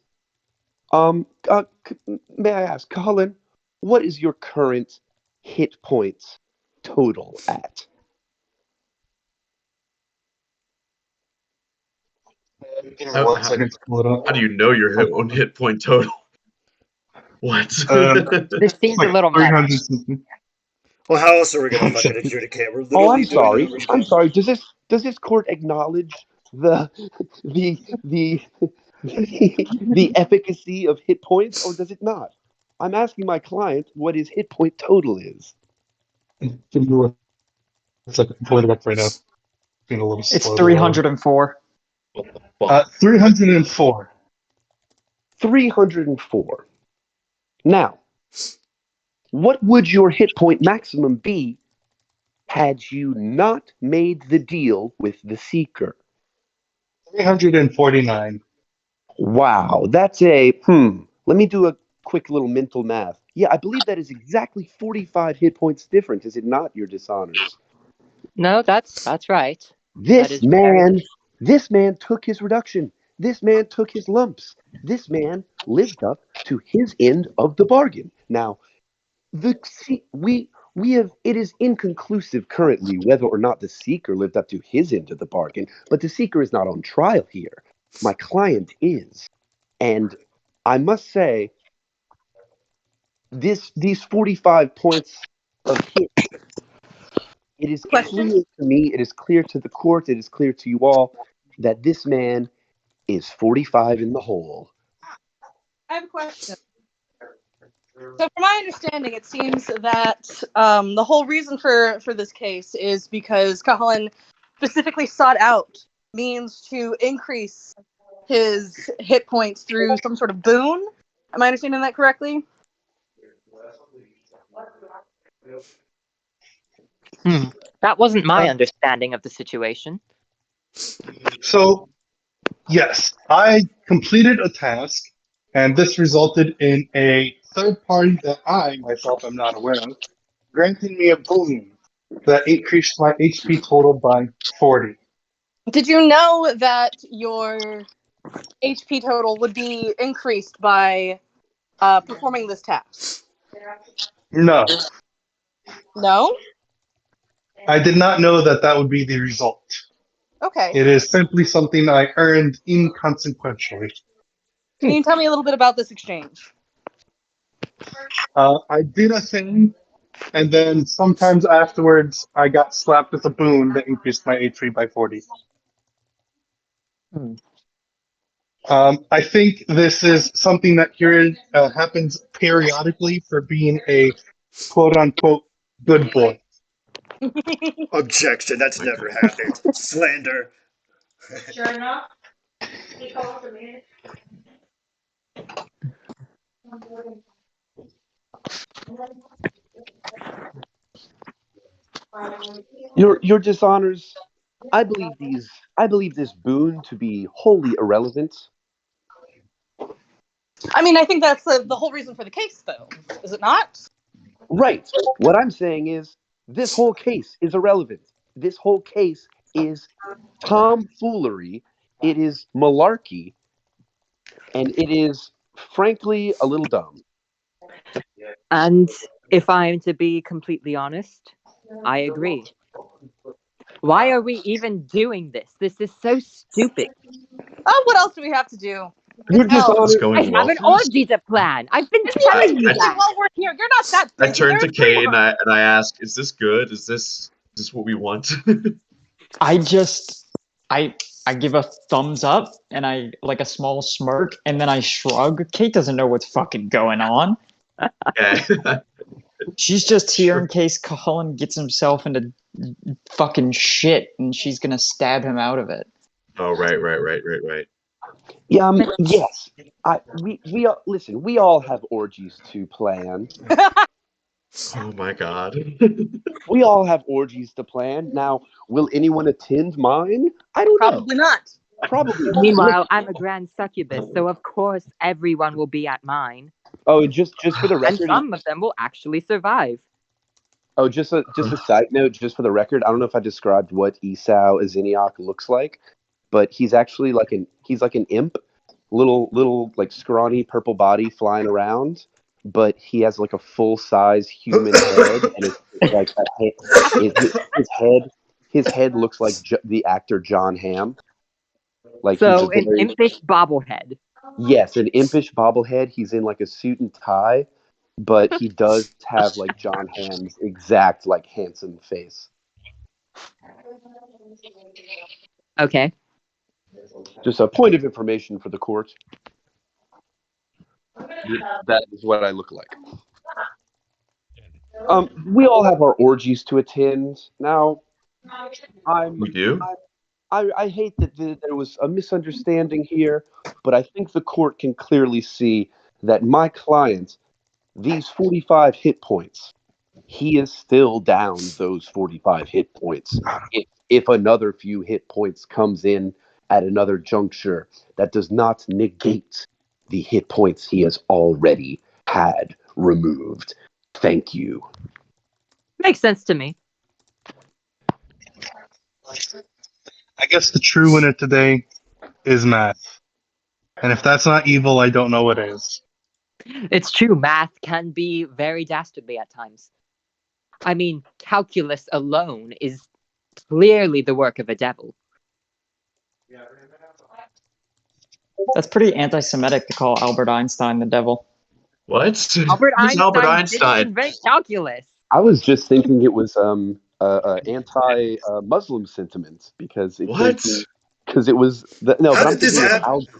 May I ask, Cuhullin, what is your current hit points total at? Give me How, 1 second to pull it how up. do you know your own hit point total? What? This It's seems a like little 300 much. something. Well, how else are we gonna 1 fucking second. adjudicate? We're Oh, literally doing a I'm reading. sorry. Does this court acknowledge the the the efficacy of hit points, or does it not? I'm asking my client what his hit point total is. Give me 1 second. I'm pulling it up right now. Being a little It's slow to load. 304. What the fuck? 304. 304. Now, what would your hit point maximum be had you not made the deal with the seeker? 349. Wow, that's a. Let me do a quick little mental math. Yeah, I believe that is exactly 45 hit points different, is it not, your dishonors? No, that's right. That This is very man, this man took his reduction. This man took his lumps. This man lived up to his end of the bargain. Now, we have it is inconclusive currently whether or not the seeker lived up to his end of the bargain, but the seeker is not on trial here. My client is. And I must say, these 45 points of hit, it is Question? clear to me, it is clear to the court, it is clear to you all that this man is 45 in the hole. I have a question. So, from my understanding, it seems that the whole reason for this case is because Cuhullin specifically sought out means to increase his hit points through some sort of boon. Am I understanding that correctly? That wasn't my Uh, understanding of the situation. So, yes, I completed a task, and this resulted in a third party that I myself am not aware of, granting me a boon that increased my HP total by 40. Did you know that your HP total would be increased by performing this task? No, No? I did not know that that would be the result. Okay. It is simply something I earned inconsequentially. Can you tell me a little bit about this exchange? I did a thing, and then sometimes afterwards, I got slapped with a boon that increased my HP by 40. Hmm. I think this is something that here happens periodically for being a quote unquote good boy. Objection, that's My never God. happened. Slander. Your dishonors. I believe this boon to be wholly irrelevant. I mean, I think that's the whole reason for the case, though. Is it not? Right. What I'm saying is this whole case is irrelevant. This whole case is tomfoolery. It is malarkey, and it is frankly a little dumb. And if I'm to be completely honest, I agree. Why are we even doing this? This is so stupid. Oh, what else do we have to do? Your It's hell. Is this dishonor. I going have well an for us? orgy to plan. I've been Maybe we telling should you do it that. while we're here. You're not that I busy. turn to There's three of Kane us. and I ask, "Is this good? Is this what we want?" I just I give a thumbs up and I like a small smirk and then I shrug. Kate doesn't know what's fucking going on. Okay. She's just here Sure. in case Cuhullin gets himself into fucking shit and she's gonna stab him out of it. Oh, right. Yeah, yes. We all, listen. We all have orgies to plan. Oh my God. We all have orgies to plan. Now, will anyone attend mine? I don't know. Probably not. Probably not. Meanwhile, I'm a grand succubus, so of course everyone will be at mine, Oh, just for the and record. some of them will actually survive. Oh, just a side note, just for the record. I don't know if I described what Esau Aziniak looks like, but he's actually like an imp, little like scrawny purple body flying around, but he has like a full size human head, and it's like a head, his head looks like the actor John Hamm. Like he's a So an very impish bobblehead. yes, an impish bobblehead. He's in like a suit and tie, but he does have like John Hamm's exact like handsome face. Okay. Just a point of information for the court. That is what I look like. We all have our orgies to attend. Now, I'm You do? I hate that there was a misunderstanding here, but I think the court can clearly see that my client, these 45 hit points, he is still down those 45 hit points. If another few hit points comes in at another juncture, that does not negate the hit points he has already had removed. Thank you. Makes sense to me. I guess the true winner today is math. And if that's not evil, I don't know what is. It's true, math can be very dastardly at times. I mean, calculus alone is clearly the work of a devil. That's pretty anti-Semitic to call Albert Einstein the devil. What? Albert Who's Albert Einstein didn't Einstein? invent calculus. I was just thinking it was anti-Muslim sentiment because it gave What? me because it was no, How but I'm did this thinking of happen? algebra.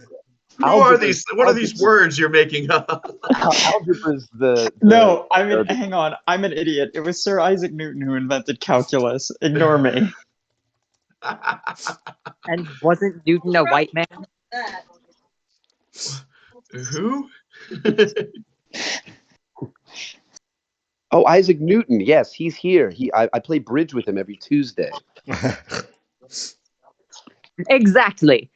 Who are Algebra, these? What are these words you're making up? algebra is the No, I mean, the hang on. I'm an idiot. It was Sir Isaac Newton who invented calculus. Ignore me. And wasn't Newton a white man? Who? Oh, Isaac Newton. Yes, he's here. I play bridge with him every Tuesday. Exactly.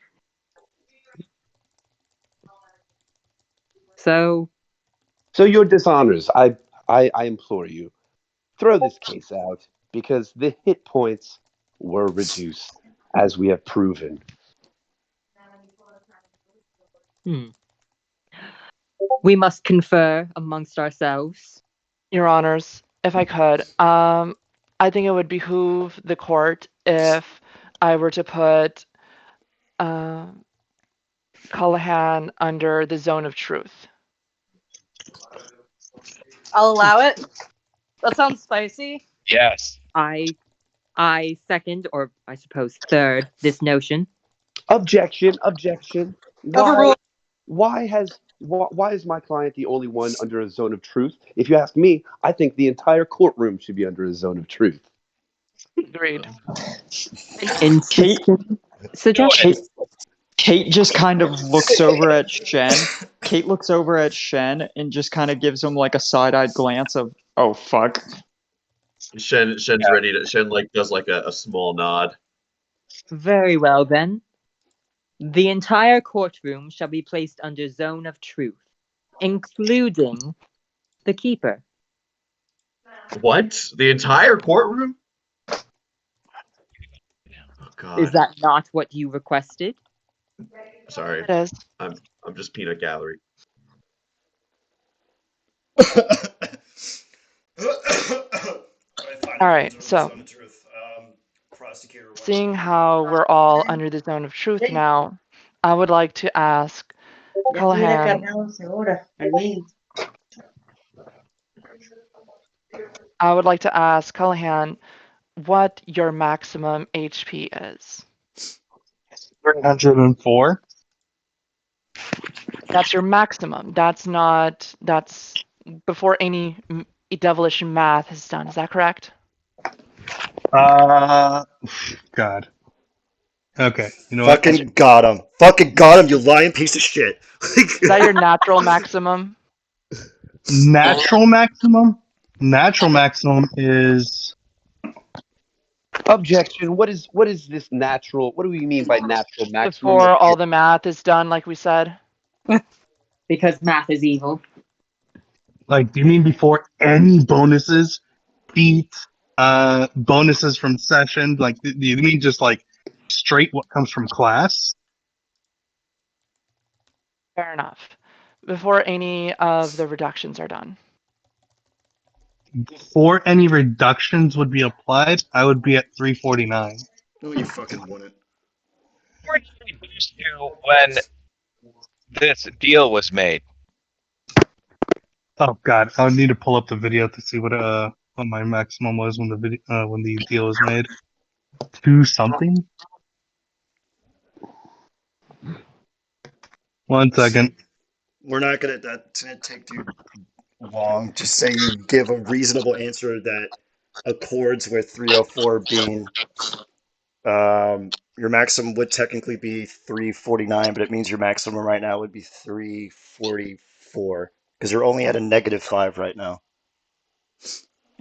So, Your dishonors, I implore you, throw this case out because the hit points were reduced, as we have proven. we must confer amongst ourselves. Your Honors, if I could, I think it would behoove the court if I were to put Cuhullin under the zone of truth. I'll allow it. That sounds spicy. Yes. I second, or I suppose third, this notion. Objection. Overruled. Why is my client the only one under a zone of truth? If you ask me, I think the entire courtroom should be under a zone of truth. Agreed. Kate, Suggestion. Kate just kind of looks over at Shen. Kate looks over at Shen and just kind of gives him like a side-eyed glance of, "Oh fuck." Shen's ready to. Shen does a small nod. Very well then. The entire courtroom shall be placed under zone of truth, including the keeper. What? The entire courtroom? Oh God. Is that not what you requested? Sorry. It is. I'm just peanut gallery. All right, so seeing how we're all under the zone of truth now, I would like to ask Cuhullin. I would like to ask Cuhullin what your maximum HP is. 304. That's your maximum. That's before any devilish math is done. Is that correct? God. Okay, you know what? Fucking got him. Fucking got him, you lying piece of shit. Is that your natural maximum? Natural maximum? Natural maximum is Objection. What is this natural? What do we mean by natural maximum? Before all the math is done, like we said. Because math is evil. like, do you mean before any bonuses, feats, bonuses from sessions? Like, do you mean just like straight what comes from class? Fair enough. Before any of the reductions are done. Before any reductions would be applied, I would be at 349. No, you fucking wouldn't. Where did we boost to when this deal was made? Oh God, I would need to pull up the video to see what my maximum was when when the deal was made. 2 something. 1 second. We're not gonna. That's gonna take too long. Just say you give a reasonable answer that accords with 304 being. Your maximum would technically be 349, but it means your maximum right now would be 344 because you're only at a -5 right now.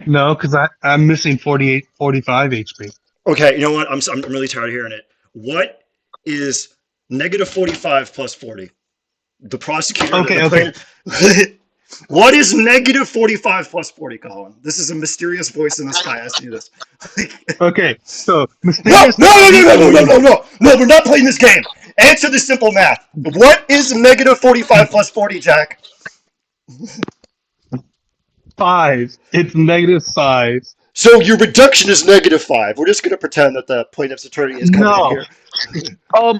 No, because I'm missing 45 HP. Okay, you know what? I'm really tired of hearing it. What is -45 plus 40? The prosecutor. Okay. What is -45 plus 40, Colin? This is a mysterious voice in the sky asking you this. Okay, so No, mysterious. no, we're not playing this game. Answer the simple math. What is -45 plus 40, Jack? 5. It's -5. So your reduction is -5. We're just going to pretend that the plaintiff's attorney is coming in No. here.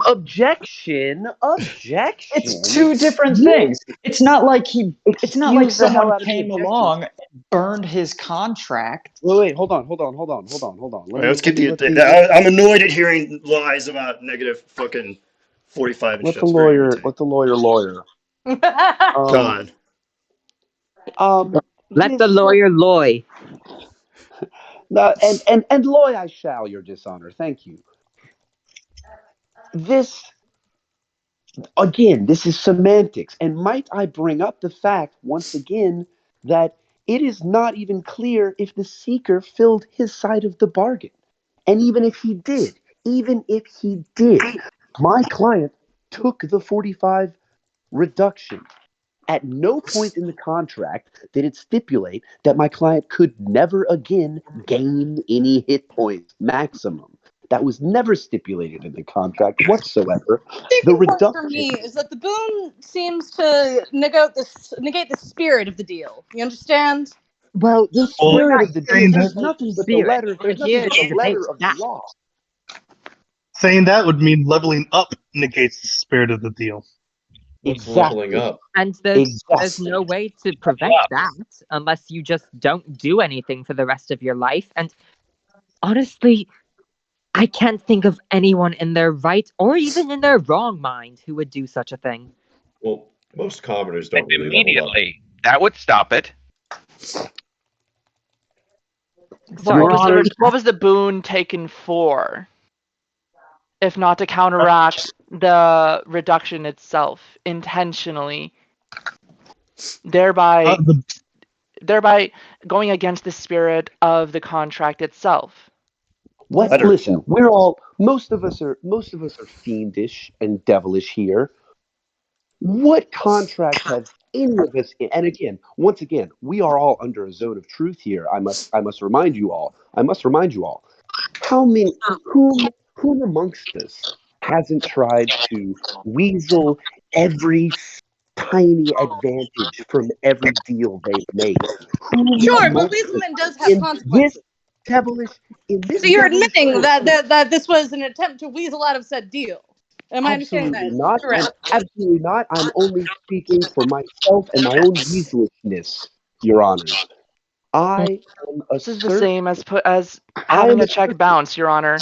Objection. It's two different things. It's not like it's not like Excuse the hell someone out of me, came objection. along and burned his contract. Wait, hold on. Let's get I'm annoyed at hearing lies about -45 and Let shit. the lawyer. God. Let the lawyer loy. No, and loy I shall, your dishonor. Thank you. This Again, this is semantics. And might I bring up the fact, once again, that it is not even clear if the seeker filled his side of the bargain. And even if he did, my client took the 45 reduction. At no point in the contract did it stipulate that my client could never again gain any hit points maximum. That was never stipulated in the contract whatsoever. The Sticking point for reduction. me is that the boon seems to negate the spirit of the deal. You understand? Well, the Well, spirit of the deal, saying there's that nothing but the Spirit. letter, We're there's nothing here but to the debate letter of the that. law. saying that would mean leveling up negates the spirit of the deal. What's leveling Exactly. up? And there's no Exactly. way to prevent that unless you just don't do anything for the rest of your life. And honestly, I can't think of anyone in their right or even in their wrong mind who would do such a thing. Well, most commoners don't really level up. Immediately. That would stop it. So Your Honor, what was the boon taken for? If not to counteract the reduction itself intentionally, thereby going against the spirit of the contract itself. Letter. listen, most of us are fiendish and devilish here. What contract have any of us, and again, once again, we are all under a zone of truth here. I must remind you all. How many whom amongst us hasn't tried to weasel every tiny advantage from every deal they've made? Whom Sure, but amongst us Weaselman does have in this consequences. devilish So you're devilish admitting court? that this was an attempt to weasel out of said deal. Am I understanding Absolutely that not. correct? Absolutely not. I'm only speaking for myself and my own weaselishness, Your Honors. I am This is the assert. same as I having am a check asserting. bounce, Your Honor.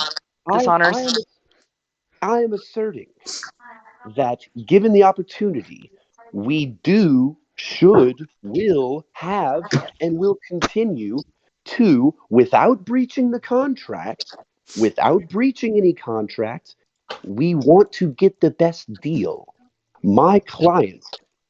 I, I Dishonors. am. I am asserting that, given the opportunity, we do, should, will have, and will continue to, without breaching the contract, without breaching any contract, we want to get the best deal. My client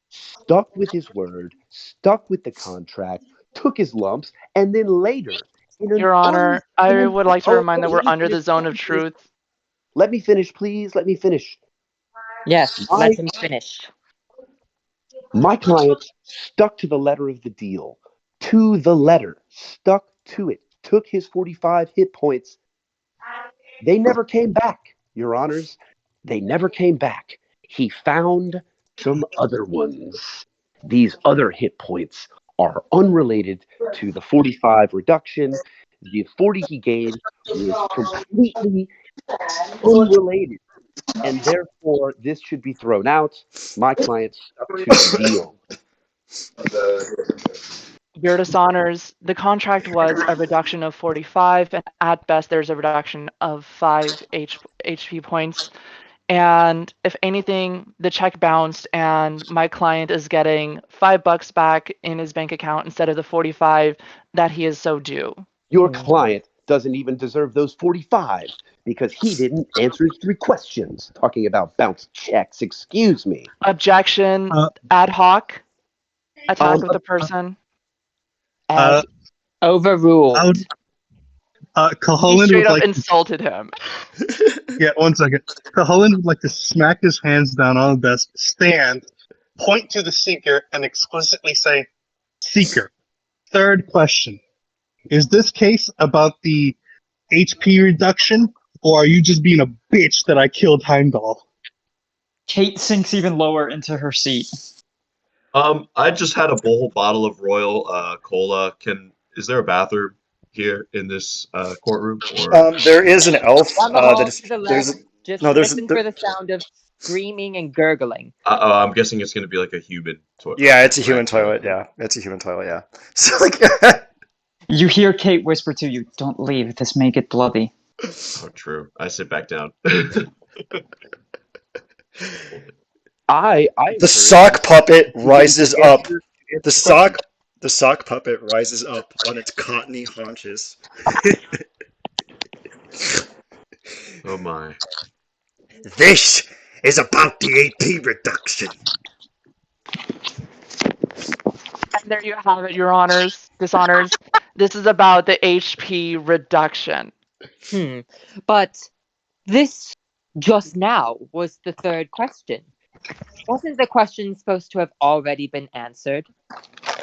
stuck with his word, stuck with the contract, took his lumps, and then later, in an Your un, Honor, in I an would like to oh, remind that let we're me under finish, the zone let of me finish, truth. let me finish, please, let me finish. Yes, let My him finish. My client stuck to the letter of the deal, to the letter, stuck to it, took his 45 hit points. They never came back, Your Honors. They never came back. He found some other ones. These other hit points are unrelated to the 45 reduction. The 40 he gained was completely unrelated, and therefore this should be thrown out. My client stuck to the deal. Your Dishonors, the contract was a reduction of 45, and at best there's a reduction of 5 HP points. And if anything, the check bounced, and my client is getting $5 back in his bank account instead of the 45 that he is so due. Your client doesn't even deserve those 45 because he didn't answer his 3 questions. Talking about bounce checks, excuse me. Objection, Uh, ad hoc, attack Um, of the person. uh, ad, I Overruled. would, He Cuhullin straight would up like to, insulted him. yeah, 1 second. Cuhullin would like to smack his hands down on the desk, stand, point to the seeker, and explicitly say, Seeker. Third question. Is this case about the HP reduction, or are you just being a bitch that I killed Heimdall? Kate sinks even lower into her seat. I just had a whole bottle of Royal Cola. Is there a bathroom here in this courtroom? Or There is an elf Down the that hall is to the there's left, just no there's listen for the sound of screaming and gurgling. I'm guessing it's going to be like a human toilet. yeah, it's a human right? toilet. Yeah, it's a human toilet. Yeah. So like, You hear Kate whisper to you, "Don't leave, this may get bloody." Oh, true. I sit back down. I the encourage you sock puppet rises to up. answer The the question. sock puppet rises up on its cottony haunches. Oh my. This is about the AP reduction. And there you have it, Your Honors, Dishonors. This is about the HP reduction. But this just now was the third question. Wasn't the question supposed to have already been answered?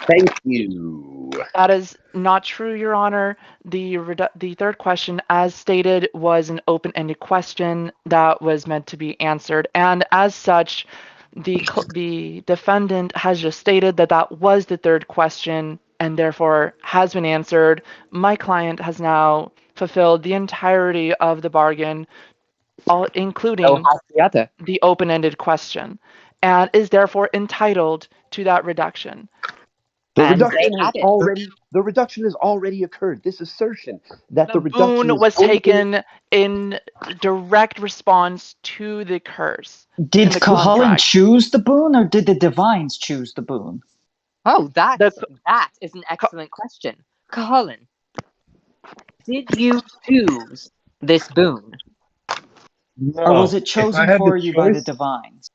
Thank you. That is not true, Your Honor. The third question, as stated, was an open-ended question that was meant to be answered, and as such, the defendant has just stated that that was the third question and therefore has been answered. My client has now fulfilled the entirety of the bargain, all So including has the other. the open-ended question, and is therefore entitled to that reduction. The And reduction they has had it. already occurred. This assertion that The the reduction boon is was only taken in direct response to the curse. Did in the Cuhullin contract. choose the boon, or did the divines choose the boon? Oh, that The- is an excellent question. Cuhullin, did you choose this boon? Or was No. it If I chosen had the for you by the choice, divines?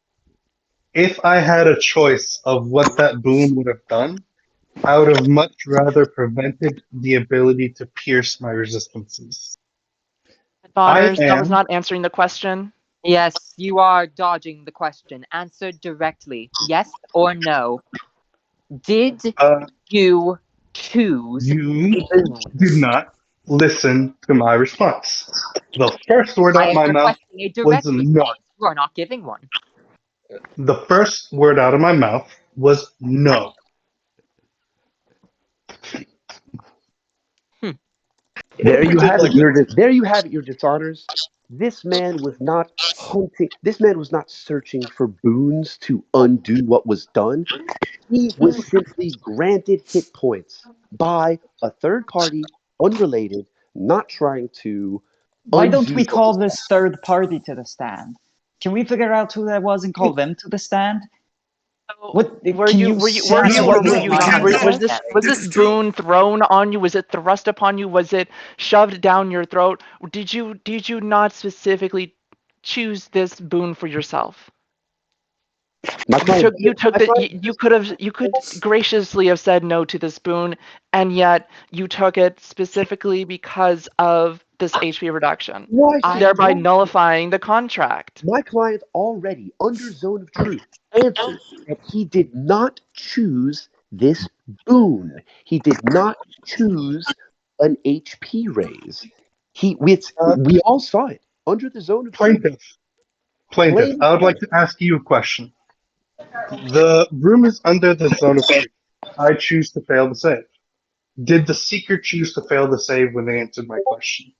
if I had a choice of what that boon would have done, I would have much rather prevented the ability to pierce my resistances. I Honors, that was am not answering the question. Yes, you are dodging the question. Answer directly. Yes or no. Did you choose you the boon? did not listen to my response. The first word I out am my mouth requesting a was direct no. response. You are not giving one. The first word out of my mouth was no. There you Pretend have it. like that. There you have it. Your dishonors. This man was not hunting. This man was not searching for boons to undo what was done. He was simply granted hit points by a third party, unrelated, not trying to Why don't undo we what call was done. this third party to the stand? Can we figure out who that was and call them to the stand? What Were can you you were you say were you No, or what were no, your you we not? can't. mind No, Was says? this this dude. boon thrown on you? Was it thrust upon you? Was it shoved down your throat? Did you not specifically choose this boon for yourself? My client. You took My that client. you could graciously have said no to this boon, and yet you took it specifically because of this HP reduction, Why should? thereby Why? nullifying the contract. My client already, under zone of truth, answered that he did not choose this boon. He did not choose an HP raise. We all saw it under the zone of truth. Plaintiff, Plain I would like sight. to ask you a question. The room is under the zone of truth. I choose to fail the save. Did the seeker choose to fail the save when they answered my question?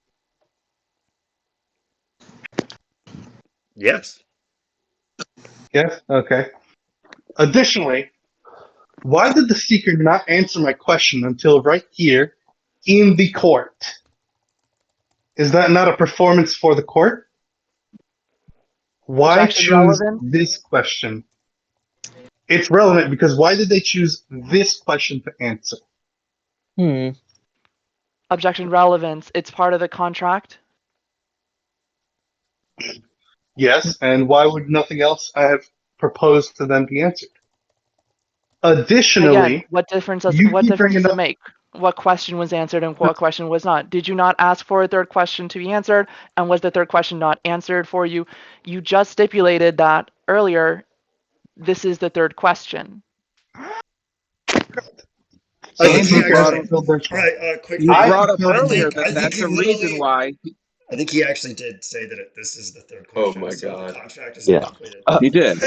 Yes. Yes? Okay. Additionally, why did the seeker not answer my question until right here in the court? Is that not a performance for the court? Why Objection choose relevant. this question? It's relevant because why did they choose this question to answer? Objection relevance. It's part of the contract. Yes, and why would nothing else I have proposed to them be answered? Again, Additionally, you what keep difference bringing does it up. make? What question was answered and what question was not? Did you not ask for a third question to be answered? And was the third question not answered for you? You just stipulated that earlier. This is the third question. So the I And think you he seeker has brought actually. up fulfilled their All job. right, quick you I thing. brought up fulfilled I my earlier think that I job. think that's he a reason literally. why I think he actually did say that this is the third Oh question, my so the god. contract is not Yeah. completed. he did.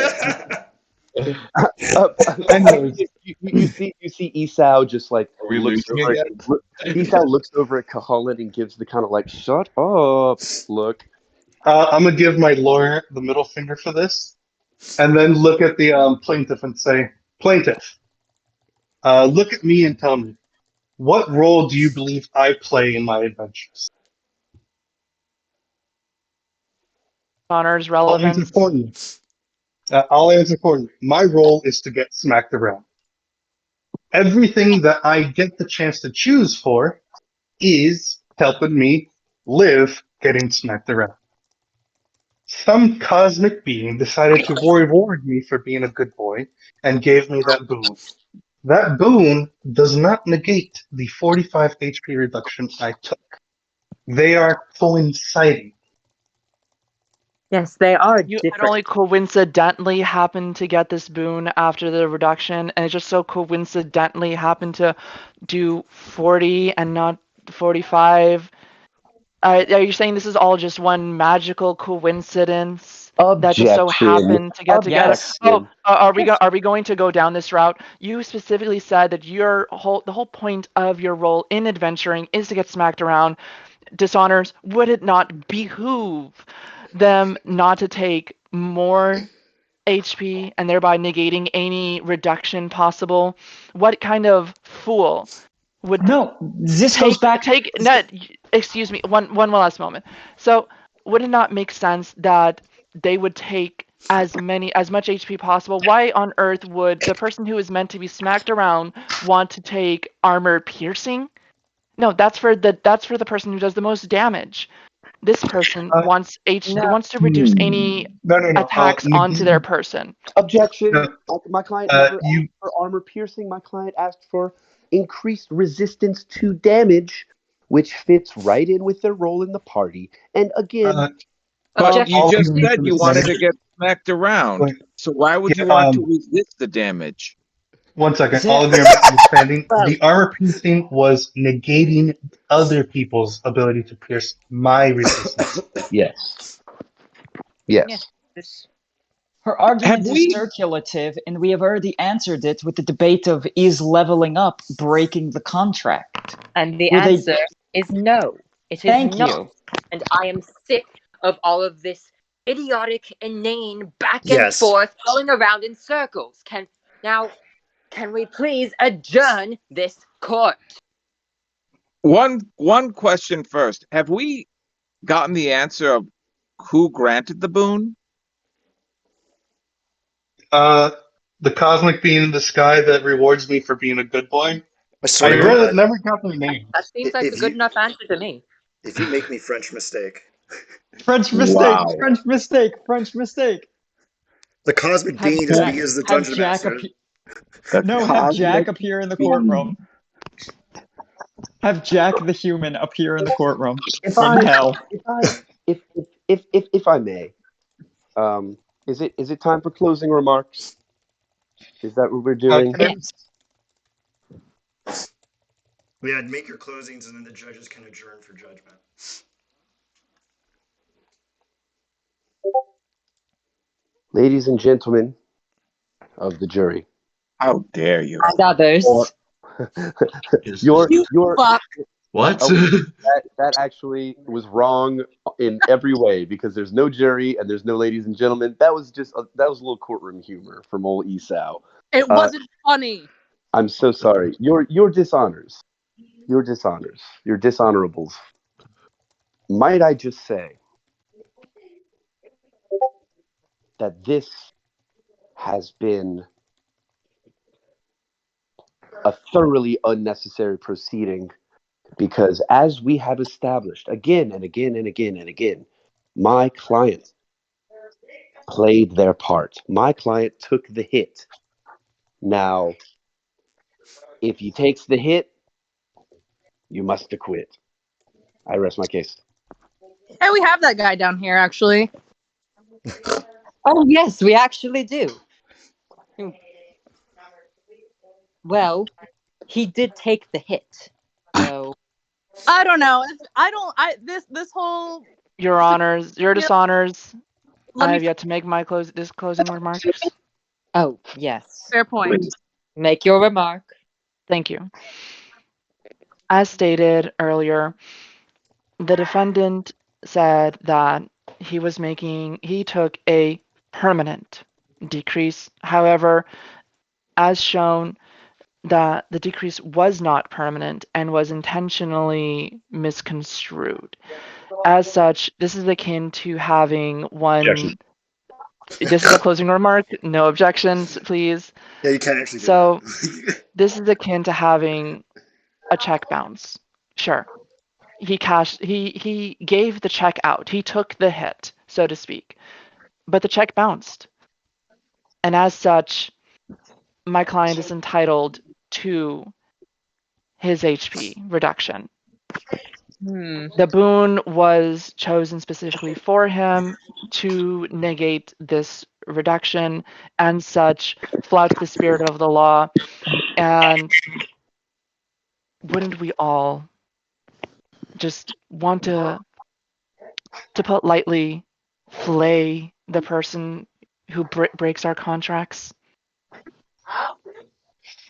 Uh, Anyways, you see Esau just like Are we looks losing over. again? Esau looks over at Cuhullin and gives the kind of like "shut up" look. I'm gonna give my lawyer the middle finger for this, and then look at the plaintiff and say, "Plaintiff, look at me and tell me, what role do you believe I play in my adventures?" Honors I'll answer relevance. for you. I'll answer for you. My role is to get smacked around. Everything that I get the chance to choose for is helping me live getting smacked around. Some cosmic being decided to reward me for being a good boy and gave me that boon. That boon does not negate the 45 HP reduction I took. They are coinciding. Yes, they are You had different. only coincidentally happened to get this boon after the reduction, and it just so coincidentally happened to do 40 and not 45. Are you saying this is all just one magical coincidence that just so Objection. happened to get together? Yes. Oh, Objection. are we going to go down this route? You specifically said that the whole point of your role in adventuring is to get smacked around. Dishonors, would it not behoove them not to take more HP and thereby negating any reduction possible? What kind of fool would No, this goes back. take net? Excuse me, one last moment. So would it not make sense that they would take as much HP possible? Why on earth would the person who is meant to be smacked around want to take armor piercing? No, that's for the person who does the most damage. This person Uh, No. wants to reduce any no. attacks onto their person. Objection. No, My client never you. asked for armor piercing. My client asked for increased resistance to damage, which fits right in with their role in the party. And again, Uh, But you all of just you said you wanted to misunderstood. get smacked around. Wait, So why would yeah, you want to resist the damage? one second. The- All of you are misunderstanding. Well, The armor piercing was negating other people's ability to pierce my resistance. yes, yeah. yes. This, Her Have argument is we? circulative, and we have already answered it with the debate of is leveling up breaking the contract? and the Were they? answer is no. It is Thank not. you. And I am sick of all of this idiotic, inane back and Yes. forth going around in circles. Can we please adjourn this court? One question first. Have we gotten the answer of who granted the boon? Uh, the cosmic being in the sky that rewards me for being a good boy. I I swear to really God, never got their names. That seems like a if good you enough answer to me. if you make me French mistake, French mistake. Wow. French mistake. French mistake. the cosmic Have being is Jack. me as the Have dungeon Jack master. appear. The No, have Jack cosmic appear in the being. courtroom. Have Jack the human appear in the courtroom If from I, hell. if I, if I may, is it time for closing remarks? Is that what we're doing? Okay. Yes. Yeah, make your closings and then the judges can adjourn for judgment. Ladies and gentlemen of the jury, How dare you? And others. or your Fuck. What? oh, that actually was wrong in every way because there's no jury and there's no ladies and gentlemen. That was a little courtroom humor from old Esau. It wasn't funny. I'm so sorry. Your dishonors, your dishonorables. Might I just say that this has been a thoroughly unnecessary proceeding because, as we have established again and again and again and again, my client played their part. My client took the hit. Now, if he takes the hit, you must acquit. I rest my case. Hey, we have that guy down here, actually. Oh, yes, we actually do. Well, he did take the hit. So, I don't know. This whole. Your honors, your dishonors. Let I me. have yet to make my closing remarks. oh, yes. Fair point. Make your remark. Thank you. As stated earlier, the defendant said that he took a permanent decrease. However, as shown, that the decrease was not permanent and was intentionally misconstrued. As such, this is akin to having Objection. one. This is a closing remark. No objections, please. Yeah, you can actually do So that. this is akin to having a check bounce. Sure. he gave the check out. He took the hit, so to speak. But the check bounced. And as such, my client is entitled to his HP reduction. The boon was chosen specifically for him to negate this reduction and such, flout the spirit of the law. And wouldn't we all just want to put lightly, flay the person who breaks our contracts?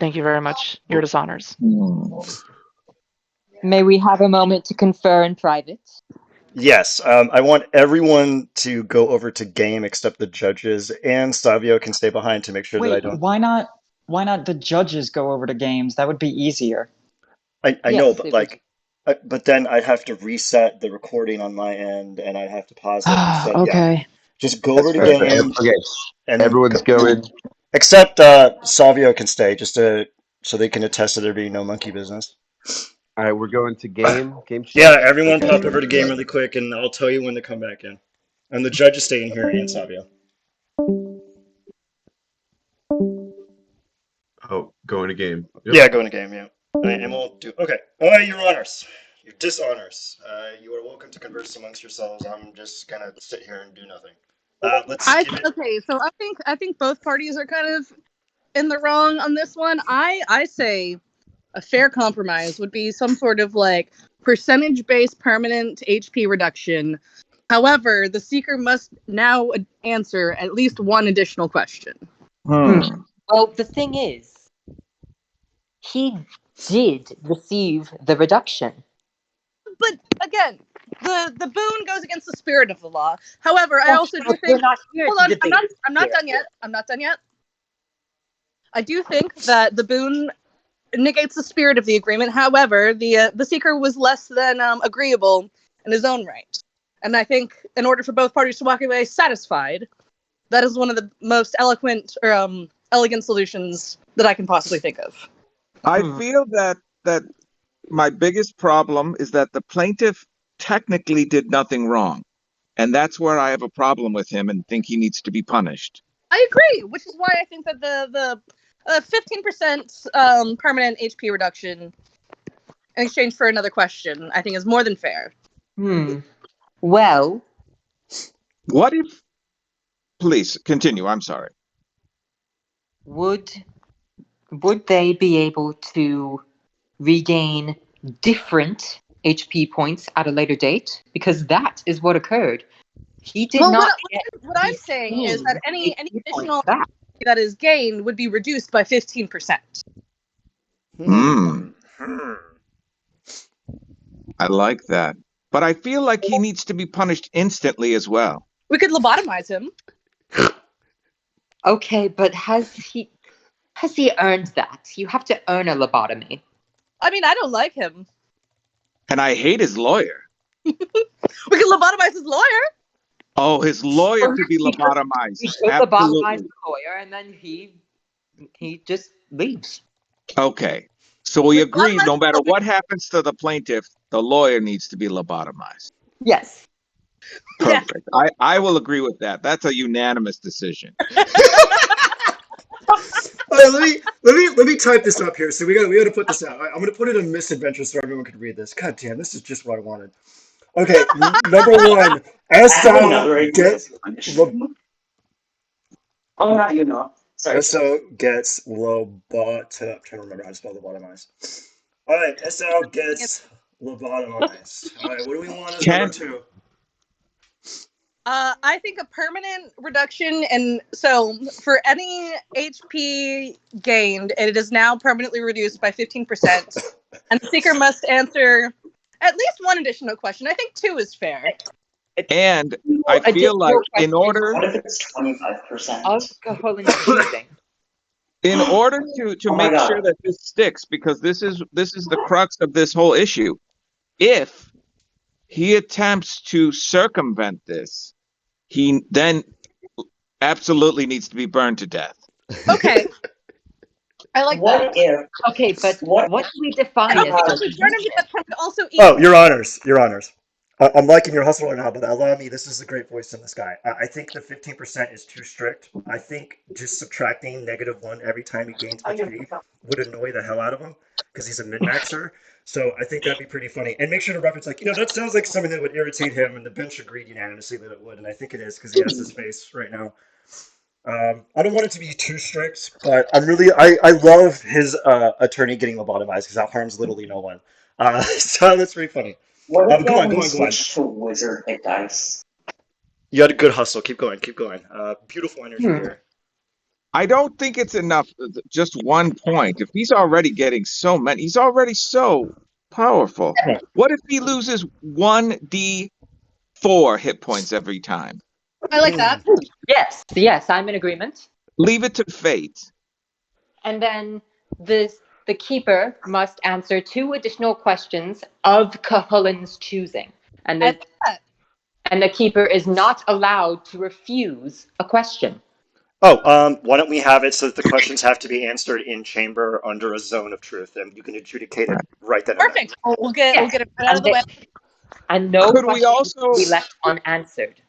Thank you very much, Your Dishonors. May we have a moment to confer in private? Yes, I want everyone to go over to game except the judges, and Savio can stay behind to make sure that I Wait, don't. why not? Why not the judges go over to games? That would be easier. I know, Yes, but it was. but then I'd have to reset the recording on my end, and I'd have to pause it. Instead, yeah, Okay. just go That's over to fair. So, games, okay, and then everyone's going. except Savio can stay just to so they can attest to there being no monkey business. All right, we're going to game Yeah, shift. everyone Okay. pop over to game really quick, and I'll tell you when to come back in. And the judge is staying here, and Savio. Oh, going to game. Yep. Yeah, go into game. Yeah, and we'll do. Okay. All right, your honors, your dishonors. You are welcome to converse amongst yourselves. I'm just gonna sit here and do nothing. Let's give it. Okay, so I think both parties are kind of in the wrong on this one. I say a fair compromise would be some sort of like percentage based permanent HP reduction. However, the seeker must now answer at least one additional question. Well, the thing is, he did receive the reduction. But again, the boon goes against the spirit of the law. However, I also do We're think. not here Hold to on, debate. I'm not done yet. I'm not done yet. I do think that the boon negates the spirit of the agreement. However, the seeker was less than agreeable in his own right, and I think in order for both parties to walk away satisfied, that is one of the most eloquent or elegant solutions that I can possibly think of. I feel that my biggest problem is that the plaintiff technically did nothing wrong. And that's where I have a problem with him and think he needs to be punished. I agree, which is why I think that the 15% permanent HP reduction in exchange for another question, I think is more than fair. Well, What if, please continue, I'm sorry. would they be able to regain different HP points at a later date? Because that is what occurred. He did Well, not what I'm get saying is that any HP additional points back. that is gained would be reduced by 15%. I like that. But I feel like he needs to be punished instantly as well. We could lobotomize him. Okay, but has he earned that? You have to earn a lobotomy. I mean, I don't like him. And I hate his lawyer. We could lobotomize his lawyer. Oh, his lawyer could be lobotomized. We should lobotomize the lawyer, and then he just leaves. Okay. So we agree, no matter what happens to the plaintiff, the lawyer needs to be lobotomized. Yes. Perfect. I will agree with that. That's a unanimous decision. All right, let me type this up here. So we got to put this out. I'm gonna put it in misadventure so everyone can read this. God damn, this is just what I wanted. Okay, number one, SO gets SO gets lobot. I'm trying to remember how to spell lobotomized. All right, SO gets lobotomized. All right, what do we want as number two? I think a permanent reduction, and so for any HP gained, it is now permanently reduced by 15%, and the seeker must answer at least one additional question. I think 2 is fair. And I feel like in order What if it's 25% of Cuhullin choosing? in order to make sure that this sticks, because this is the crux of this whole issue. If he attempts to circumvent this, he then absolutely needs to be burned to death. Okay. I like that. Okay, but what do we define as Also, good? burn him to death can also eat. Oh, your honors, your honors. I'm liking your hustle right now, but allow me. This is a great voice in the sky. I think the 15% is too strict. I think just subtracting -1 every time he gains HP would annoy the hell out of him because he's a min maxer. So I think that'd be pretty funny. And make sure to reference like, that sounds like something that would irritate him, and the bench agreed unanimously that it would, and I think it is because he has his face right now. I don't want it to be too strict, but I love his attorney getting lobotomized because that harms literally no one. So that's pretty funny. Go on. Switch to wizard hit dice. You had a good hustle. Keep going. Beautiful energy here. I don't think it's enough. Just 1 point. If he's already getting so many, he's already so powerful. What if he loses 1d4 hit points every time? I like that. Yes, I'm in agreement. Leave it to fate. And then the keeper must answer 2 additional questions of Cuhullin's choosing. And the keeper is not allowed to refuse a question. Oh, why don't we have it so that the questions have to be answered in chamber under a zone of truth, and you can adjudicate it right then. Perfect. We'll get it right out of the way. And no Could we questions also will be left unanswered.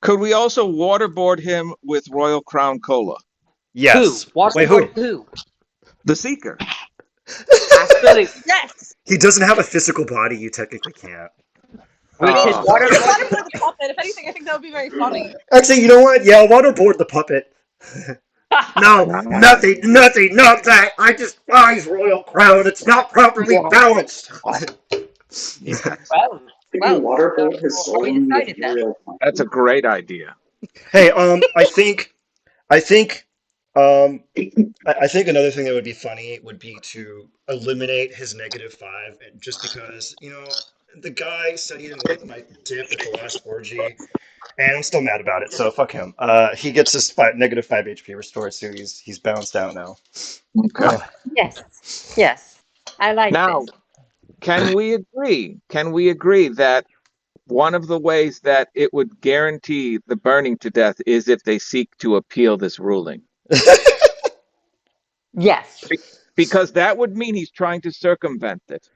Could we also waterboard him with Royal Crown Cola? Yes. Wait, who? The Seeker. Absolutely. Yes. He doesn't have a physical body. You technically can't. Which is waterboard the puppet. If anything, I think that would be very funny. Actually, you know what? Yeah, I'll waterboard the puppet. No, nothing, not that. I despise Royal Crown. It's not properly balanced. Well, waterboard his soul we in the decided that. ethereal plane. That's a great idea. Hey, I think another thing that would be funny would be to eliminate his -5, and just because the guy said he didn't like my dip at the last orgy, and I'm still mad about it. So fuck him. He gets his -5 HP restored, so he's balanced out now. Okay. Yes. I like now, this. Can we agree that one of the ways that it would guarantee the burning to death is if they seek to appeal this ruling? Yes. Because that would mean he's trying to circumvent it.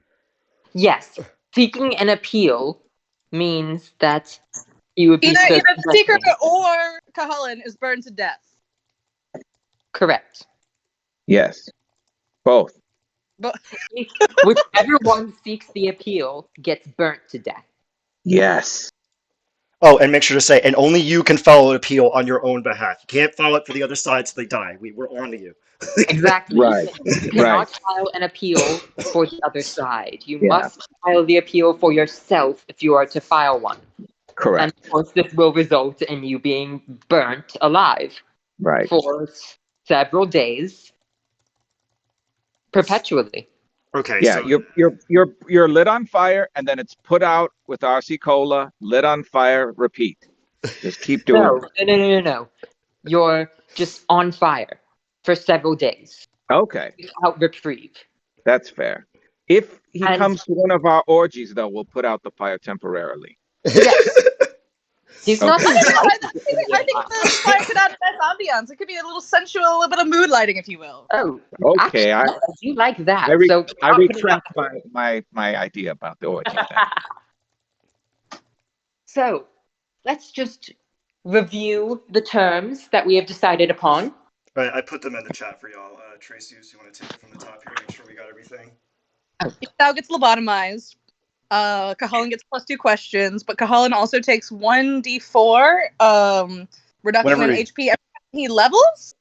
Yes. Seeking an appeal means that he would be either the Seeker or Cuhullin is burned to death. Correct. Yes. Both. But whichever one seeks the appeal gets burnt to death. Yes. Oh, and make sure to say, and only you can file an appeal on your own behalf. You can't file it for the other side so they die. We're on to you. Exactly. Right. You cannot file an appeal for the other side. You must file the appeal for yourself if you are to file one. Correct. And of course, this will result in you being burnt alive. Right. For several days, perpetually. Okay. Yeah, so... you're lit on fire, and then it's put out with RC Cola. Lit on fire. Repeat. Just keep doing it. No. You're just on fire for several days. Okay. Without reprieve. That's fair. If he comes to one of our orgies, though, we'll put out the fire temporarily. Yes. He's not. I think the fire could add nice ambiance. It could be a little sensual, a little bit of mood lighting, if you will. Oh, okay. Actually, I do like that. I retract my idea about the orgy. So, let's just review the terms that we have decided upon. Right, I put them in the chat for y'all. Tracy, you want to take it from the top here? Make sure we got everything. Now gets lobotomized. Cuhullin gets +2 questions, but Cuhullin also takes 1d4 reduction in HP every time he levels.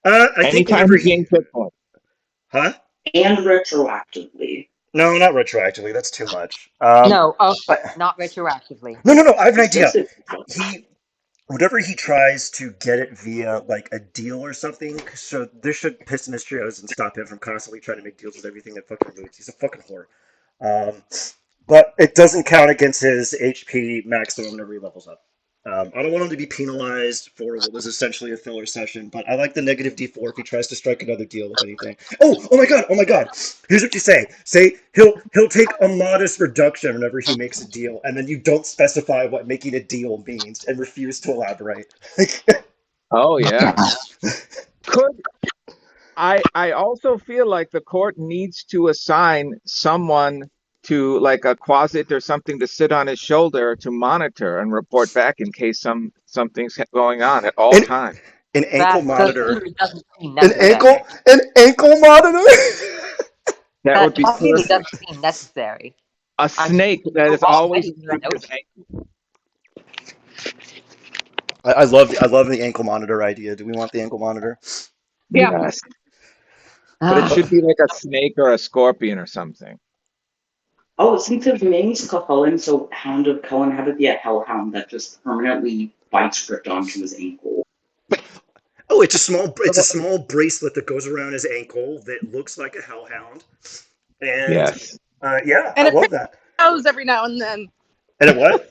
I think anytime he gains hit points. Huh? And retroactively. No, not retroactively. That's too much. Not retroactively. No. I have an idea. Whenever he tries to get it via like a deal or something, so this should piss in his trios and stop him from constantly trying to make deals with everything that fucking moves. He's a fucking whore. But it doesn't count against his HP maximum whenever he levels up. I don't want him to be penalized for what was essentially a filler session, but I like the -D4 if he tries to strike another deal with anything. Oh my god! Here's what you say. Say he'll take a modest reduction whenever he makes a deal, and then you don't specify what making a deal means and refuse to elaborate. Oh yeah. I also feel like the court needs to assign someone to like a closet or something to sit on his shoulder to monitor and report back in case something's going on at all An, times. an ankle That monitor. really doesn't seem An necessary. ankle monitor. That would be That really perfect. doesn't seem necessary. A I mean, snake you that know is always already near his noticed. ankle. I love the ankle monitor idea. Do we want the ankle monitor? Yeah. Yes. But it Ah, should be like a snake or a scorpion or something. Oh, since his name's Cuhullin, so Hound of Cullen, have it be a hellhound that just permanently bites gripped onto his ankle. Oh, it's a small bracelet that goes around his ankle that looks like a hellhound. And Yes. yeah, I And it love pinches that. his toes every now and then. And it what?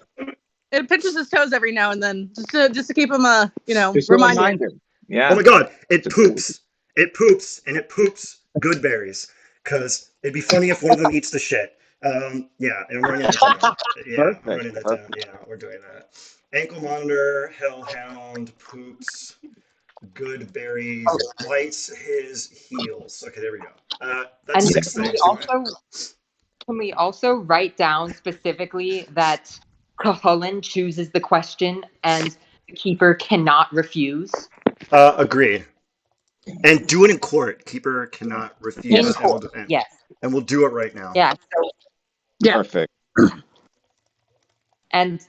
It pinches his toes every now and then, just to keep him Just a reminded. reminder. Oh Yeah. my god, It's it a good poops. It poops, and it poops good berries. Because it'd be funny if one of them eats the shit. Yeah, and I'm writing that down. Yeah, I'm perfect. writing that down. Perfect. Yeah, we're doing that. Ankle monitor, hellhound, poops, good berries, bites his heels. Okay, there we go. That's and 6 can we things. also write down specifically that Cuhullin chooses the question and the keeper cannot refuse Agree. And do it in court. Keeper cannot in refuse, Yes. court? Yes. and we'll do it right now. Yeah. So, Yeah. Perfect. and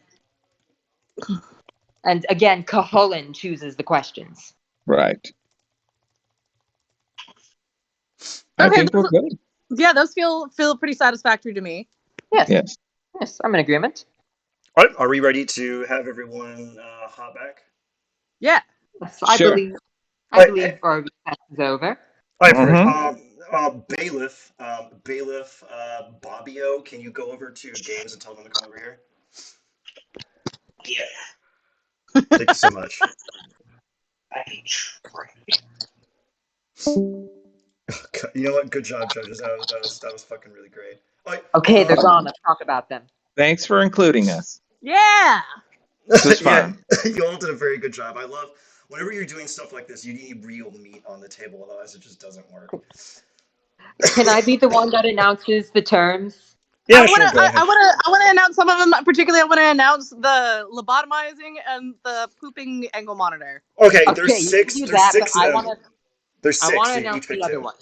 again, Cuhullin chooses the questions. Right. I Okay. think we're good. Those feel pretty satisfactory to me. Yes. Yes. Yes, I'm in agreement. All right, are we ready to have everyone hop back? Yeah. Yes, Sure. I believe our recess is over. All right, perfect. Mm-hmm. Bailiff, Bobbio, can you go over to games and tell them to come over here? Yeah, Thank you so much. I You know what? Good job, judges. That was fucking really great. All right, Okay, they're gone. Let's talk about them. Thanks for including us. Yeah. This was yeah, fun. you all did a very good job. I love whenever you're doing stuff like this. You need real meat on the table, otherwise it just doesn't work. Can I be the one that announces the terms? Yeah, sure. Go ahead. I wanna announce some of them. Particularly, I want to announce the lobotomizing and the pooping ankle monitor. Okay, Okay, you can do that, but of I them. want to. There's I want six. to So you announce each pick the other two. one.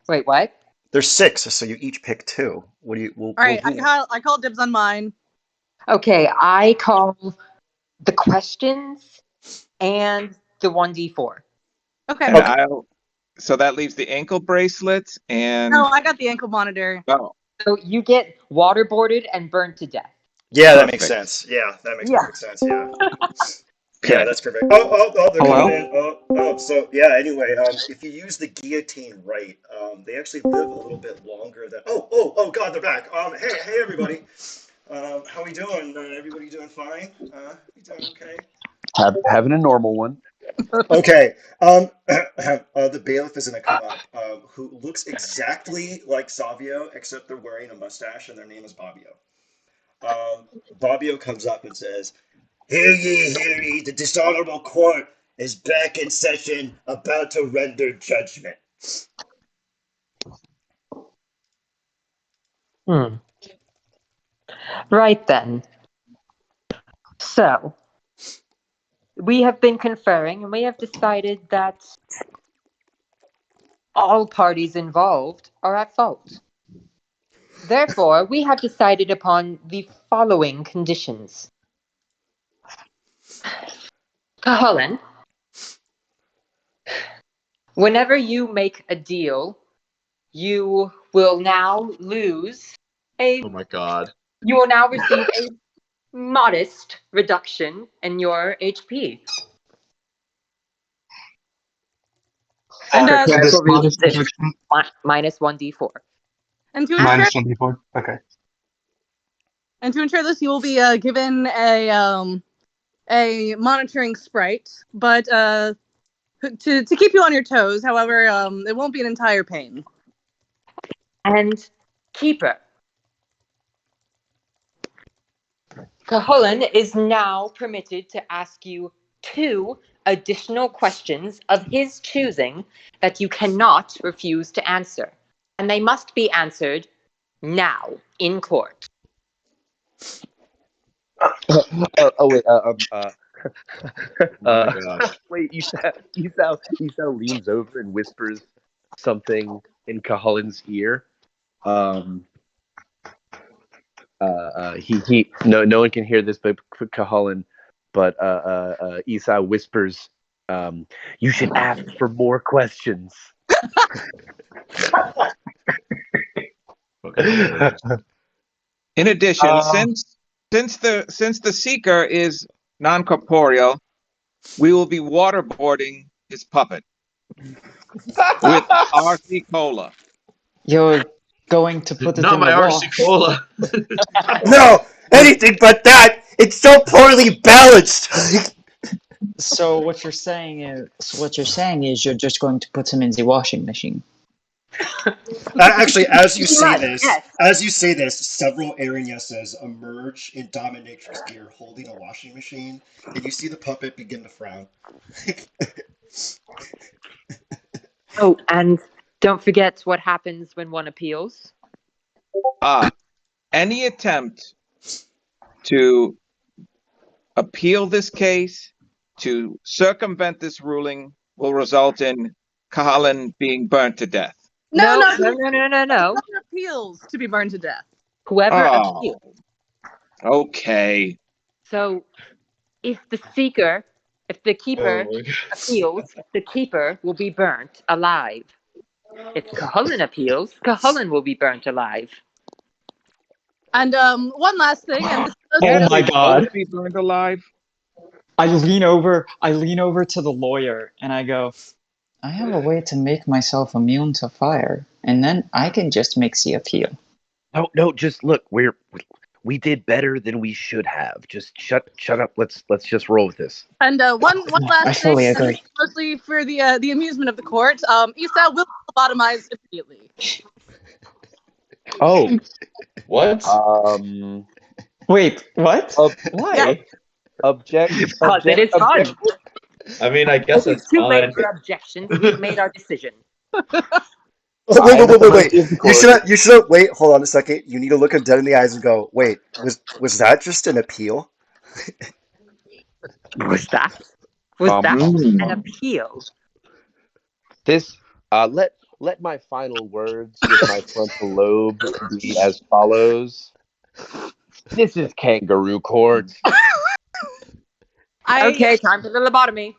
Wait, what? There's six, so you each pick two. What do you? All right, I call dibs on mine. Okay, I call the questions and the 1d4. Okay. And so that leaves the ankle bracelet and No, I got the ankle monitor. oh, So you get waterboarded and burned to death. Yeah, that makes perfect. sense. Yeah, that makes Yeah. perfect sense. Yeah. Yeah, Okay. that's perfect. Oh, they're coming Hello? in. So yeah. Anyway, if you use the guillotine right, they actually live a little bit longer than. Oh, God, they're back. Hey, everybody. How we doing? Everybody doing fine? You doing okay? Having a normal one. Okay. The bailiff is gonna come up, who looks exactly like Savio, except they're wearing a mustache, and their name is Bobbio. Bobbio comes up and says, hear ye, the dishonorable court is back in session, about to render judgment. Right then. So, we have been conferring and we have decided that all parties involved are at fault. Therefore, we have decided upon the following conditions. Cuhullin, whenever you make a deal, you will now lose a. Oh my god. You will now receive a modest reduction in your HP. And Our And this careful modest reason is reduction, minus 1d4. and to ensure minus 24. Okay. this, you will be given a monitoring sprite, but to keep you on your toes. However, it won't be an entire pain. And Keeper. Cuhullin is now permitted to ask you 2 additional questions of his choosing that you cannot refuse to answer. And they must be answered now in court. Oh wait, Oh my gosh. wait. Esau leans over and whispers something in Cuhullin's ear. No one can hear this, but Cuhullin. But Esau whispers, "You should ask for more questions." In addition, since the seeker is non-corporeal, we will be waterboarding his puppet with RC Cola. You're going to put it Not in my the RC wash. Cola. No, anything but that. It's so poorly balanced. So what you're saying is you're just going to put him in the washing machine. Actually, as you say Yes. this, several Arianesses emerge in dominatrix gear, holding a washing machine, and you see the puppet begin to frown. Oh, and don't forget what happens when one appeals. Any attempt to appeal this case, to circumvent this ruling, will result in Cuhullin being burnt to death. No. Whoever appeals to be burned to death. Whoever Oh, appeals. okay. So if the keeper appeals, the keeper will be burnt alive. If Cuhullin appeals, Cuhullin will be burnt alive. And one last thing, and this does Oh Can't my we God. both be burned alive? I lean over to the lawyer and I go, I have a way to make myself immune to fire, and then I can just make the appeal. No, just look. We did better than we should have. Just shut up. Let's just roll with this. And one I last thing, fully and agree. this is mostly for the amusement of the court. Esau will lobotomize immediately. Oh, What? Wait, what? Why? Yeah. Object. Because it is fun. I mean, I guess It is it's too late fine. for objections. We've made our decision. Oh, wait. The You court. should have. Wait, hold on a second. You need to look him dead in the eyes and go, wait, was that just an appeal? Was that an appeal? This. Let my final words with my frontal lobe be as follows. This is kangaroo court. Okay, time for the lobotomy.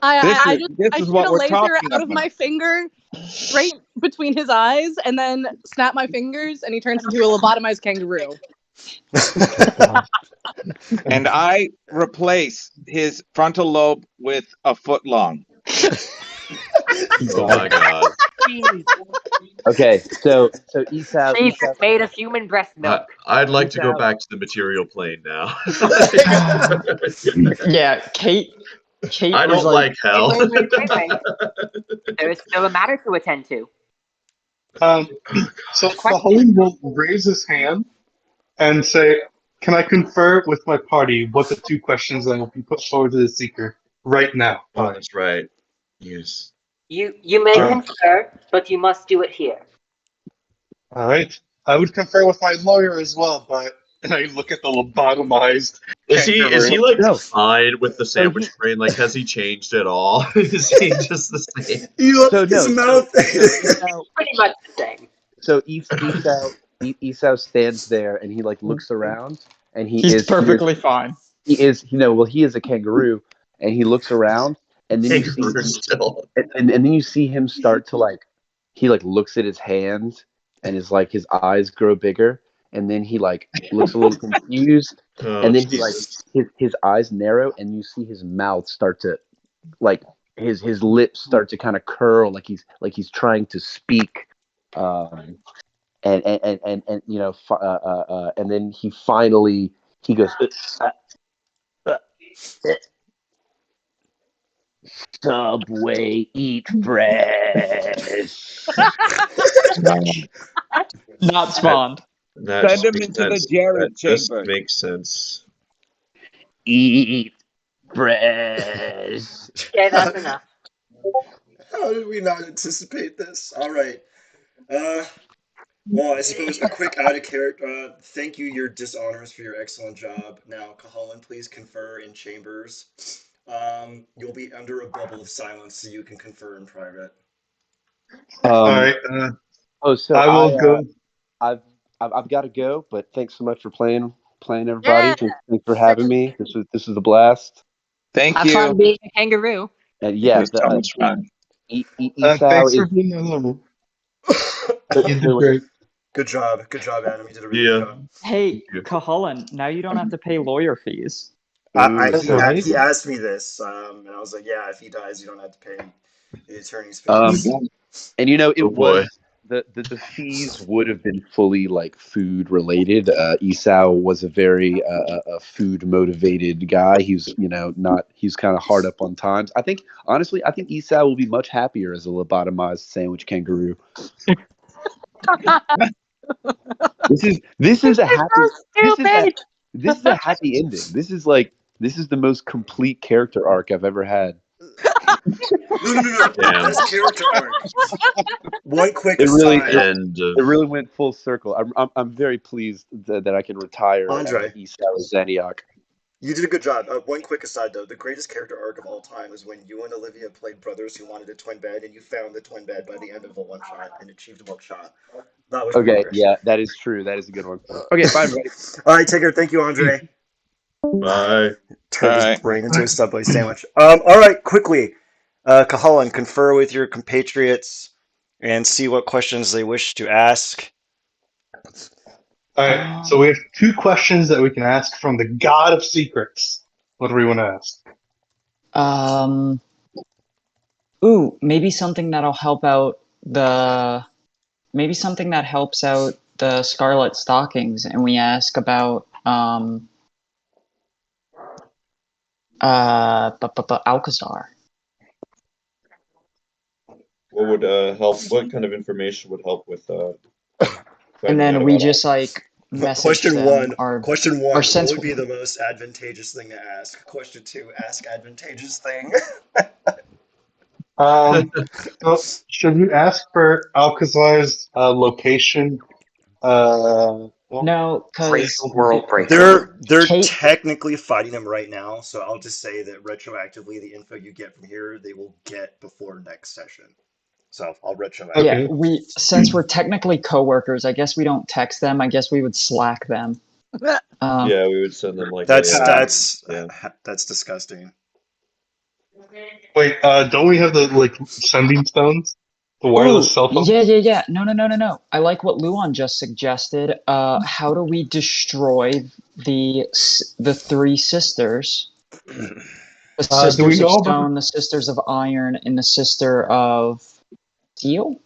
I This is shoot what a we're laser talking out of my about. finger straight between his eyes, and then snap my fingers, and he turns into a lobotomized kangaroo. And I replace his frontal lobe with a foot long. Oh my god. Okay, so Esau. Cheese is made of human breast milk. I'd like to go Esau. back to the material plane now. Yeah, Kate I was don't like hell. Wait. There is still a matter to attend to. So Cuhullin will raise his hand and say, "Can I confer with my party what the two questions that will be put forward to the seeker right now?" Oh, that's right. Yes. You may Sure. confer, but you must do it here. All right. I would confer with my lawyer as well, but and I look at the lobotomized Is he kangaroo. like No. fine with the sandwich train? Like, has he changed at all? Is he just the same? His mouth. Pretty much the same. So Esau stands there and he like looks around and he's perfectly fine. he is a kangaroo and he looks around and then you see Kangaroo him still. and then you see him start to he looks at his hands and his eyes grow bigger and then he looks a little confused Oh, and then Jesus. his eyes narrow and you see his mouth start to his lips start to kind of curl like he's trying to speak and then he goes Subway eat fresh. Not spawned. That Send just him makes into the sense. Jerry That just chamber. makes sense. Eat Fresh. Okay, that's enough. How did we not anticipate this? All right. Well, I suppose a quick out of character. Thank you, your dishonors, for your excellent job. Now, Cuhullin, please confer in chambers. You'll be under a bubble of silence, so you can confer in private. All Um. right. Oh, so I will go. I've I've got to go, but thanks so much for playing, everybody. Yeah. Thanks for having me. This was a blast. Thank Have fun you. being a kangaroo. And It yeah, was so much fun. Esau Thanks for is. being a level. Wait, You did wait, great. Good job. Good job, Adam. You did a really good Yeah. job. Hey, Cuhullin, now you don't have to pay lawyer fees. I, Ooh, That's he all good. right. he asked me this, and I was like, yeah, if he dies, you don't have to pay the attorney's Um, fees. and Oh it boy. was the fees would have been fully like food related. Esau was a very a food motivated guy. He was not he's kind of hard up on times. I think honestly, I think Esau will be much happier as a lobotomized sandwich kangaroo. This is a happy this is a Stupid. this is a happy ending. This is the most complete character arc I've ever had. No. Damn. Best character arc. One quick It really aside, End of. it really went full circle. I'm very pleased that I can retire Andre. Esau Zaniak. You did a good job. One quick aside, though. The greatest character arc of all time is when you and Olivia played brothers who wanted a twin bed, and you found the twin bed by the end of the one shot and achieved a buckshot. That was pretty Okay, great. yeah, that is true. That is a good one. Okay, bye, everybody. All right, take care. Thank you, Andre. Bye. Turned All his right. brain into a Subway sandwich. All right, quickly. Cuhullin, confer with your compatriots and see what questions they wish to ask. All right. So we have two questions that we can ask from the God of Secrets. What do we want to ask? Um, maybe something that'll help out the maybe something that helps out the Scarlet Stockings, and we ask about Alcazar. What would help? What kind of information would help with And finding out then we about just Alpha? like message Question them one. our Question one. What sense. would be the most advantageous thing to ask? Question two. Ask advantageous thing. So should we ask for Alcazar's location? No, Praise the because world breaker. They're Kate. technically fighting him right now, so I'll just say that retroactively, the info you get from here, they will get before next session. So I'll Yeah, retroactively. Okay. since we're technically coworkers, I guess we don't text them. I guess we would Slack them. Yeah, we would send them like That's a that's yeah. that's disgusting. Wait. Don't we have the sending stones? The wireless Oh, cell phone? yeah. No. I like what Luan just suggested. How do we destroy the three sisters? The Do we sisters of know about? stone, the sisters of iron, and the sister of steel?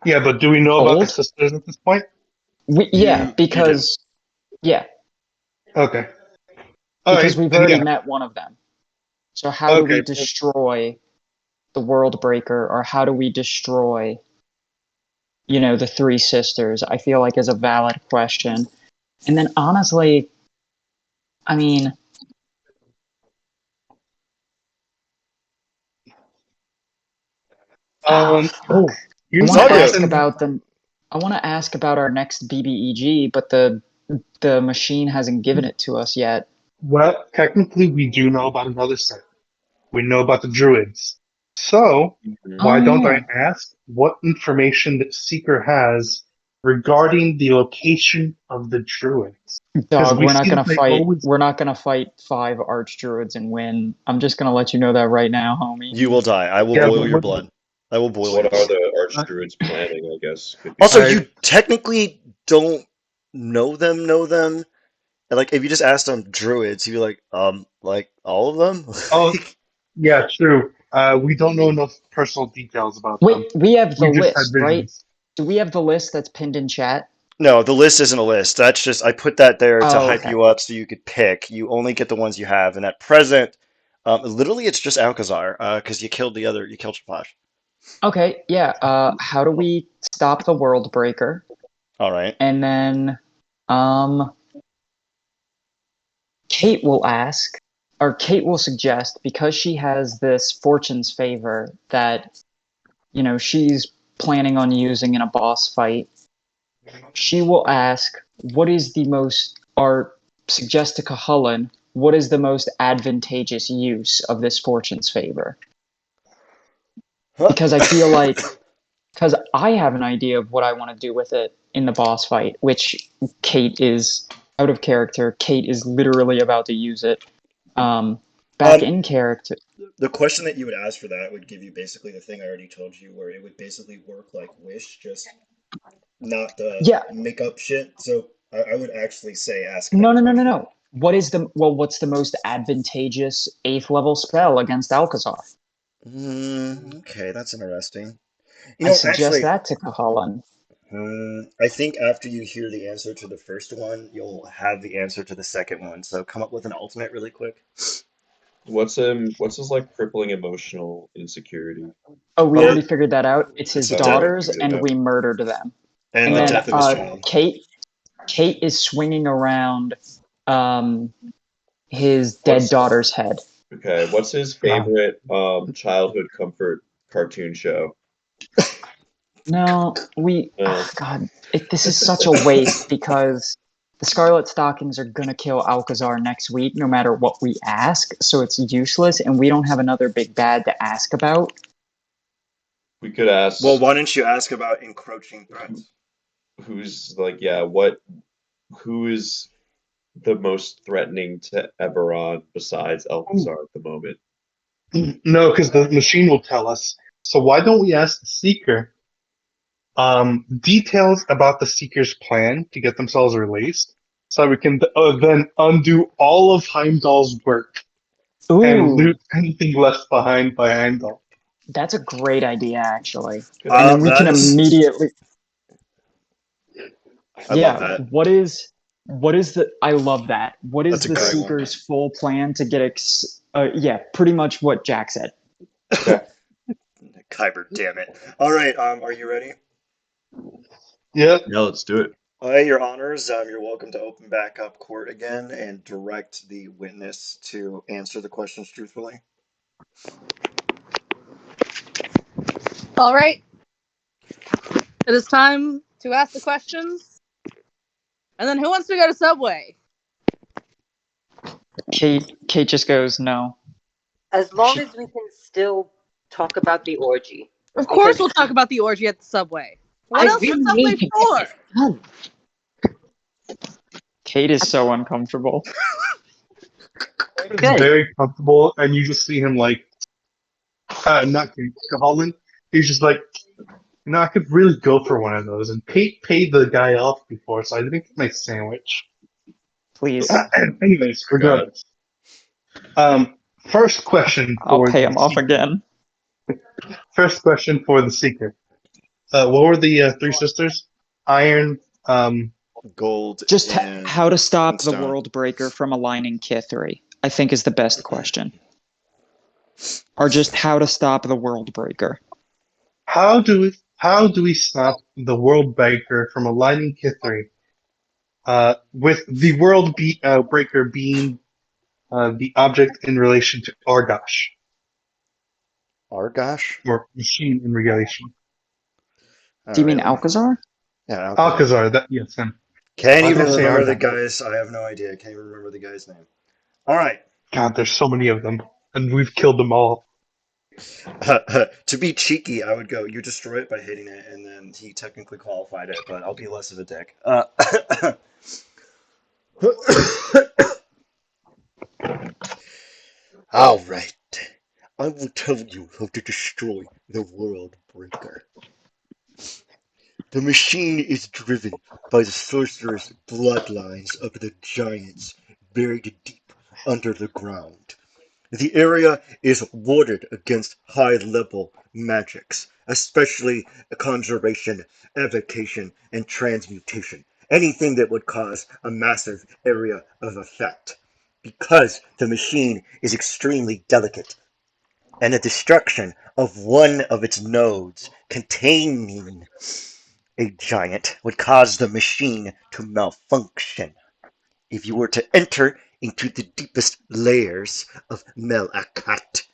Yeah, but do we know about the Gold? sisters at this point? Yeah, You do. Okay. All right. because we've Then already yeah. met one of them. So how do we Okay. destroy the world breaker, or how do we destroy, the three sisters? I feel like is a valid question. And then honestly, I mean, fuck. Oh, you I It's want know to all you. ask something? about the. I want to ask about our next BBEG, but the machine hasn't given it to us yet. Well, technically, we do know about another set. We know about the druids. So, Oh why don't I yeah, ask what information that Seeker has regarding the location of the druids? Because dog. we see that they always. We're not gonna fight 5 archdruids and win. I'm just gonna let you know that right now, homie. You will die. I will Yeah, boil but your blood. I will boil your What are blood. the uh, archdruids planning? I guess could be Also, something. you technically don't know them. And, like, if you just asked them druids, you'd be like all of them? oh, yeah, true. We don't know enough personal details about them. Wait, we have the We just had list, right? visions. Do we have the list that's pinned in chat? No, the list isn't a list. That's just I put that there to Oh, hype okay. you up so you could pick. You only get the ones you have, and at present, literally it's just Alcazar because you killed Shapash. Okay, yeah. How do we stop the world breaker? All right. And then, um, Kate will ask, or Kate will suggest, because she has this fortune's favor that, she's planning on using in a boss fight, she will ask, what is the most, or suggest to Cuhullin, what is the most advantageous use of this fortune's favor? Huh? Because I feel like, because I have an idea of what I want to do with it in the boss fight, which Kate is out of character. Kate is literally about to use it. Back Um, in character. the question that you would ask for that would give you basically the thing I already told you, where it would basically work like Wish, just not the Yeah. makeup shit. So I would actually say ask No, that no, no, no, question. no. What's the most advantageous 8th level spell against Alcazar? Okay, that's interesting. I suggest Actually, that to Cuhullin. I think after you hear the answer to the first one, you'll have the answer to the second one. So come up with an alternate really quick. What's his like crippling emotional insecurity? Oh, we Oh, already figured that out. It's it's his the Oh, death we daughters, figured it and out. we murdered them. and And the then death of his child. Kate is swinging around um, his dead What's daughter's head. Okay, what's his favorite childhood comfort cartoon show? No, No. God, this is such a waste because the Scarlet Stockings are gonna kill Alcazar next week, no matter what we ask. So it's useless, and we don't have another big bad to ask about. We could ask Well, why don't you ask about encroaching threats? who's like, yeah, who is the most threatening to Eberron besides Alcazar at the moment? No, because the machine will tell us. So why don't we ask the Seeker details about the Seeker's plan to get themselves released, so we can then undo all of Heimdall's work and Ooh, loot anything left behind by Heimdall. that's a great idea, actually. Good And then idea. we can That is, immediately, I love yeah. that. What is the? I love that. What is That's a the great one. Seeker's full plan to get? Yeah, pretty much what Jack said. Okay. Kyber, damn it. All right, are you ready? Yeah. Yeah, let's do it. Your honors, you're welcome to open back up court again and direct the witness to answer the questions truthfully. All right. It is time to ask the questions. And then who wants to go to Subway? Kate just goes no. As long as we can still talk about the orgy. Of course Because we'll talk about the orgy at the Subway. What I else is really Subway need to for? get this done. Kate is so uncomfortable. It's Good. very comfortable, and you just see him like, not Holland. He's just like, I could really go for one of those. And Kate paid the guy off before, so I didn't get my sandwich. Please, Anyways, regardless. First question I'll for pay the him off Seeker. again. First question for the Seeker. What were the three sisters? Iron. Gold Just and how to stop the stone. World Breaker from aligning Kithri, I think, is the best question. Or just how to stop the World Breaker. How do we stop the World Breaker from aligning Kithri? With the Breaker being the object in relation to Argosh, Argosh? or machine in relation. Do you mean Let me. Alcazar? Yeah, Alcazar. Alcazar, that yes, him. Can't Why even did I say remember the Argosh? guy's. I have no idea. Can't even remember the guy's name. All right. God, there's so many of them, and we've killed them all. To be cheeky, I would go, you destroy it by hitting it, and then he technically qualified it, but I'll be less of a dick. All right. I will tell you how to destroy the World Breaker. The machine is driven by the sorcerous bloodlines of the giants buried deep under the ground. The area is warded against high-level magics, especially conjuration, evocation, and transmutation. Anything that would cause a massive area of effect. Because the machine is extremely delicate, and the destruction of one of its nodes containing a giant would cause the machine to malfunction. If you were to enter into the deepest layers of Melakat,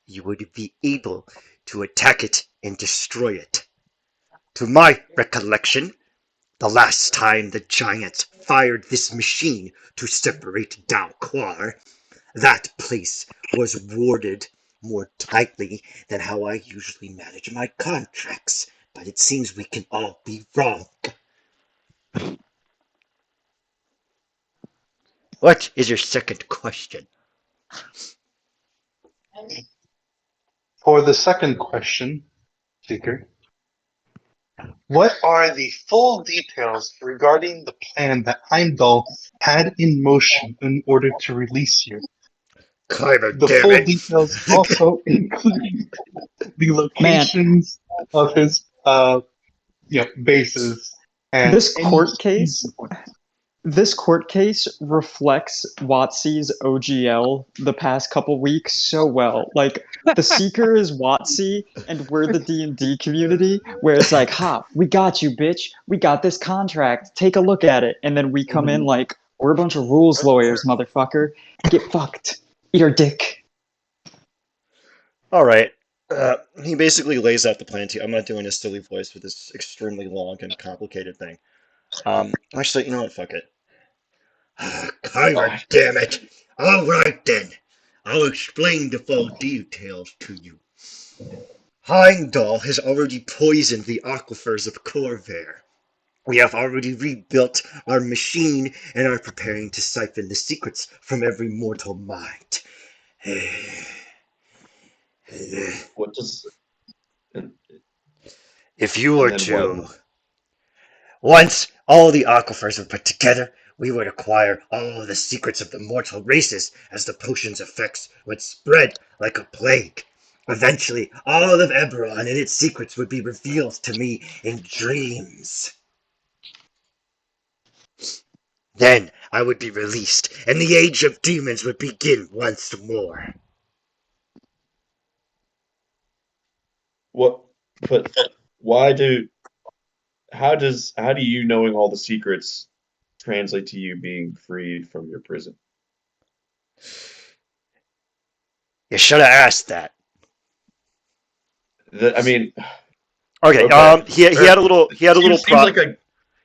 you would be able to attack it and destroy it. To my recollection, the last time the giants fired this machine to separate Dalquar, that place was warded more tightly than how I usually manage my contracts, but it seems we can all be wrong. What is your second question? For the second question, Seeker, what are the full details regarding the plan that Heimdall had in motion in order to release you? Kyber, The damn full it! details also include the Man, locations of his bases and this any court case key points. this court case reflects WotC's OGL the past couple weeks so well. Like the Seeker is WotC, and we're the D&D community, where it's like, "Ha, we got you, bitch. We got this contract. Take a look at it." And then we come in like, "We're a bunch of rules lawyers, motherfucker. Get fucked. Eat our dick." All right. He basically lays out the plan to you. I'm not doing a silly voice with this extremely long and complicated thing. Actually, you know what? Fuck it. Kyber, damn it! All right then. I'll explain the full details to you. Heimdall has already poisoned the aquifers of Corvair. We have already rebuilt our machine and are preparing to siphon the secrets from every mortal mind. What does and, If you and were then what? to, once all the aquifers were put together, we would acquire all of the secrets of the mortal races as the potion's effects would spread like a plague. Eventually, all of Eberron and its secrets would be revealed to me in dreams. Then I would be released, and the age of demons would begin once more. What? But why do? How do you knowing all the secrets translate to you being freed from your prison? You should have asked that. I mean, Okay. okay. He had a little Seems like a.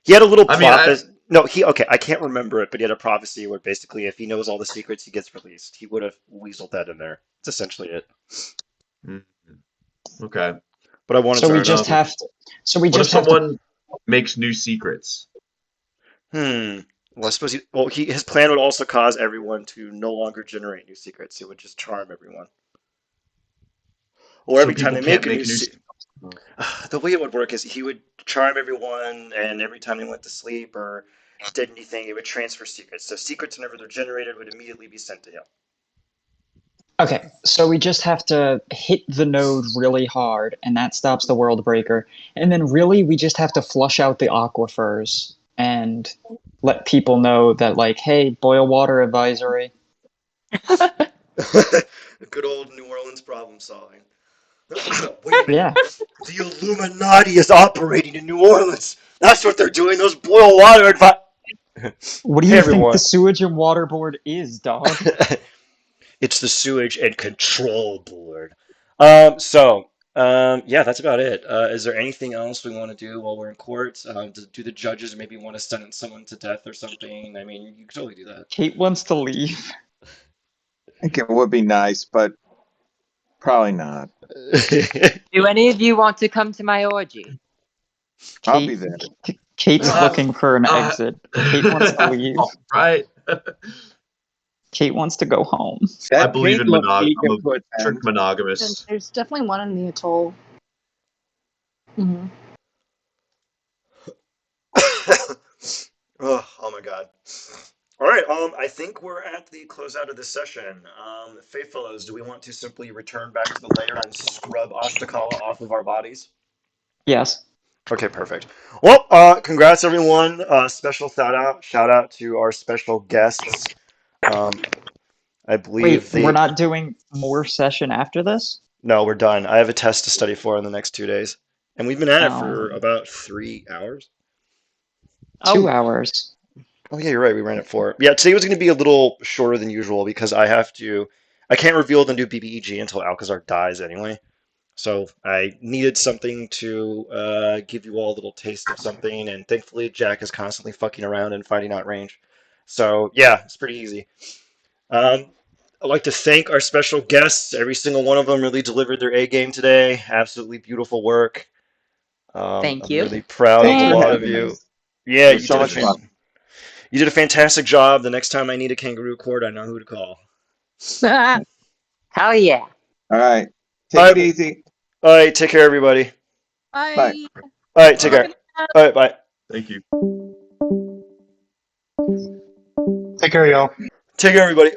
he had a little I mean, prophecy. No, he okay. I can't remember it, but he had a prophecy where basically, if he knows all the secrets, he gets released. He would have weaseled that in there. That's essentially it. Okay. But I wanted So to we Fair just enough. include. have to. So we What if just have to. someone makes new secrets? Well, I suppose his plan would also cause everyone to no longer generate new secrets. It would just charm everyone. Or So every time people they can't make a make new a new. the way it would work is he would charm everyone, and every time they went to sleep or did anything, it would transfer secrets. So secrets, whenever they're generated, would immediately be sent to him. Okay, so we just have to hit the node really hard, and that stops the world breaker. And then really, we just have to flush out the aquifers and let people know that, like, hey, boil water advisory. Good old New Orleans problem solving. Wait a minute. Yeah. The Illuminati is operating in New Orleans. That's what they're doing. Those boil water advice. What do Hey you think the everyone. sewage and water board is, dog? It's the sewage and control board. Yeah, that's about it. Is there anything else we want to do while we're in court? Do the judges maybe want to sentence someone to death or something? I mean, you could totally do that. Kate wants to leave. I think it would be nice, but probably not. Do any of you want to come to my orgy? I'll Kate, be there. Kate's looking for an Uh, exit. Kate wants to leave. Right. Kate wants to go home. I That believe Kate in looks I'm eager a to attend. strict monogamous. There's definitely one in the atoll. Mm-hmm. Oh my god. All right, I think we're at the closeout of this session. Faithfellows, do we want to simply return back to the lair and scrub Ashtakala off of our bodies? Yes. Okay, perfect. Well, congrats everyone. Special shout out to our special guests. I believe Wait, we're not doing more session after this? No, we're done. I have a test to study for in the next 2 days, and we've been at it Oh, for about 3 hours. 2 hours. Oh yeah, you're right. We ran it for. Yeah, today was going to be a little shorter than usual because I can't reveal the new BBEG until Alcazar dies anyway. So I needed something to give you all a little taste of something, and thankfully Jack is constantly fucking around and fighting out range. So yeah, it's pretty easy. I'd like to thank our special guests. Every single one of them really delivered their A game today. Absolutely beautiful work. Thank I'm you. really proud of Thanks a for lot Thanks. of having you. us. Yeah, It was so much fun. you did a fantastic job. The next time I need a kangaroo court, I know who to call. Hell yeah. All right. All Take it right, easy. all right. Take care, everybody. Bye. Bye. All right, take Bye. care. All right, bye. Thank you. Take care, y'all. Take care, everybody.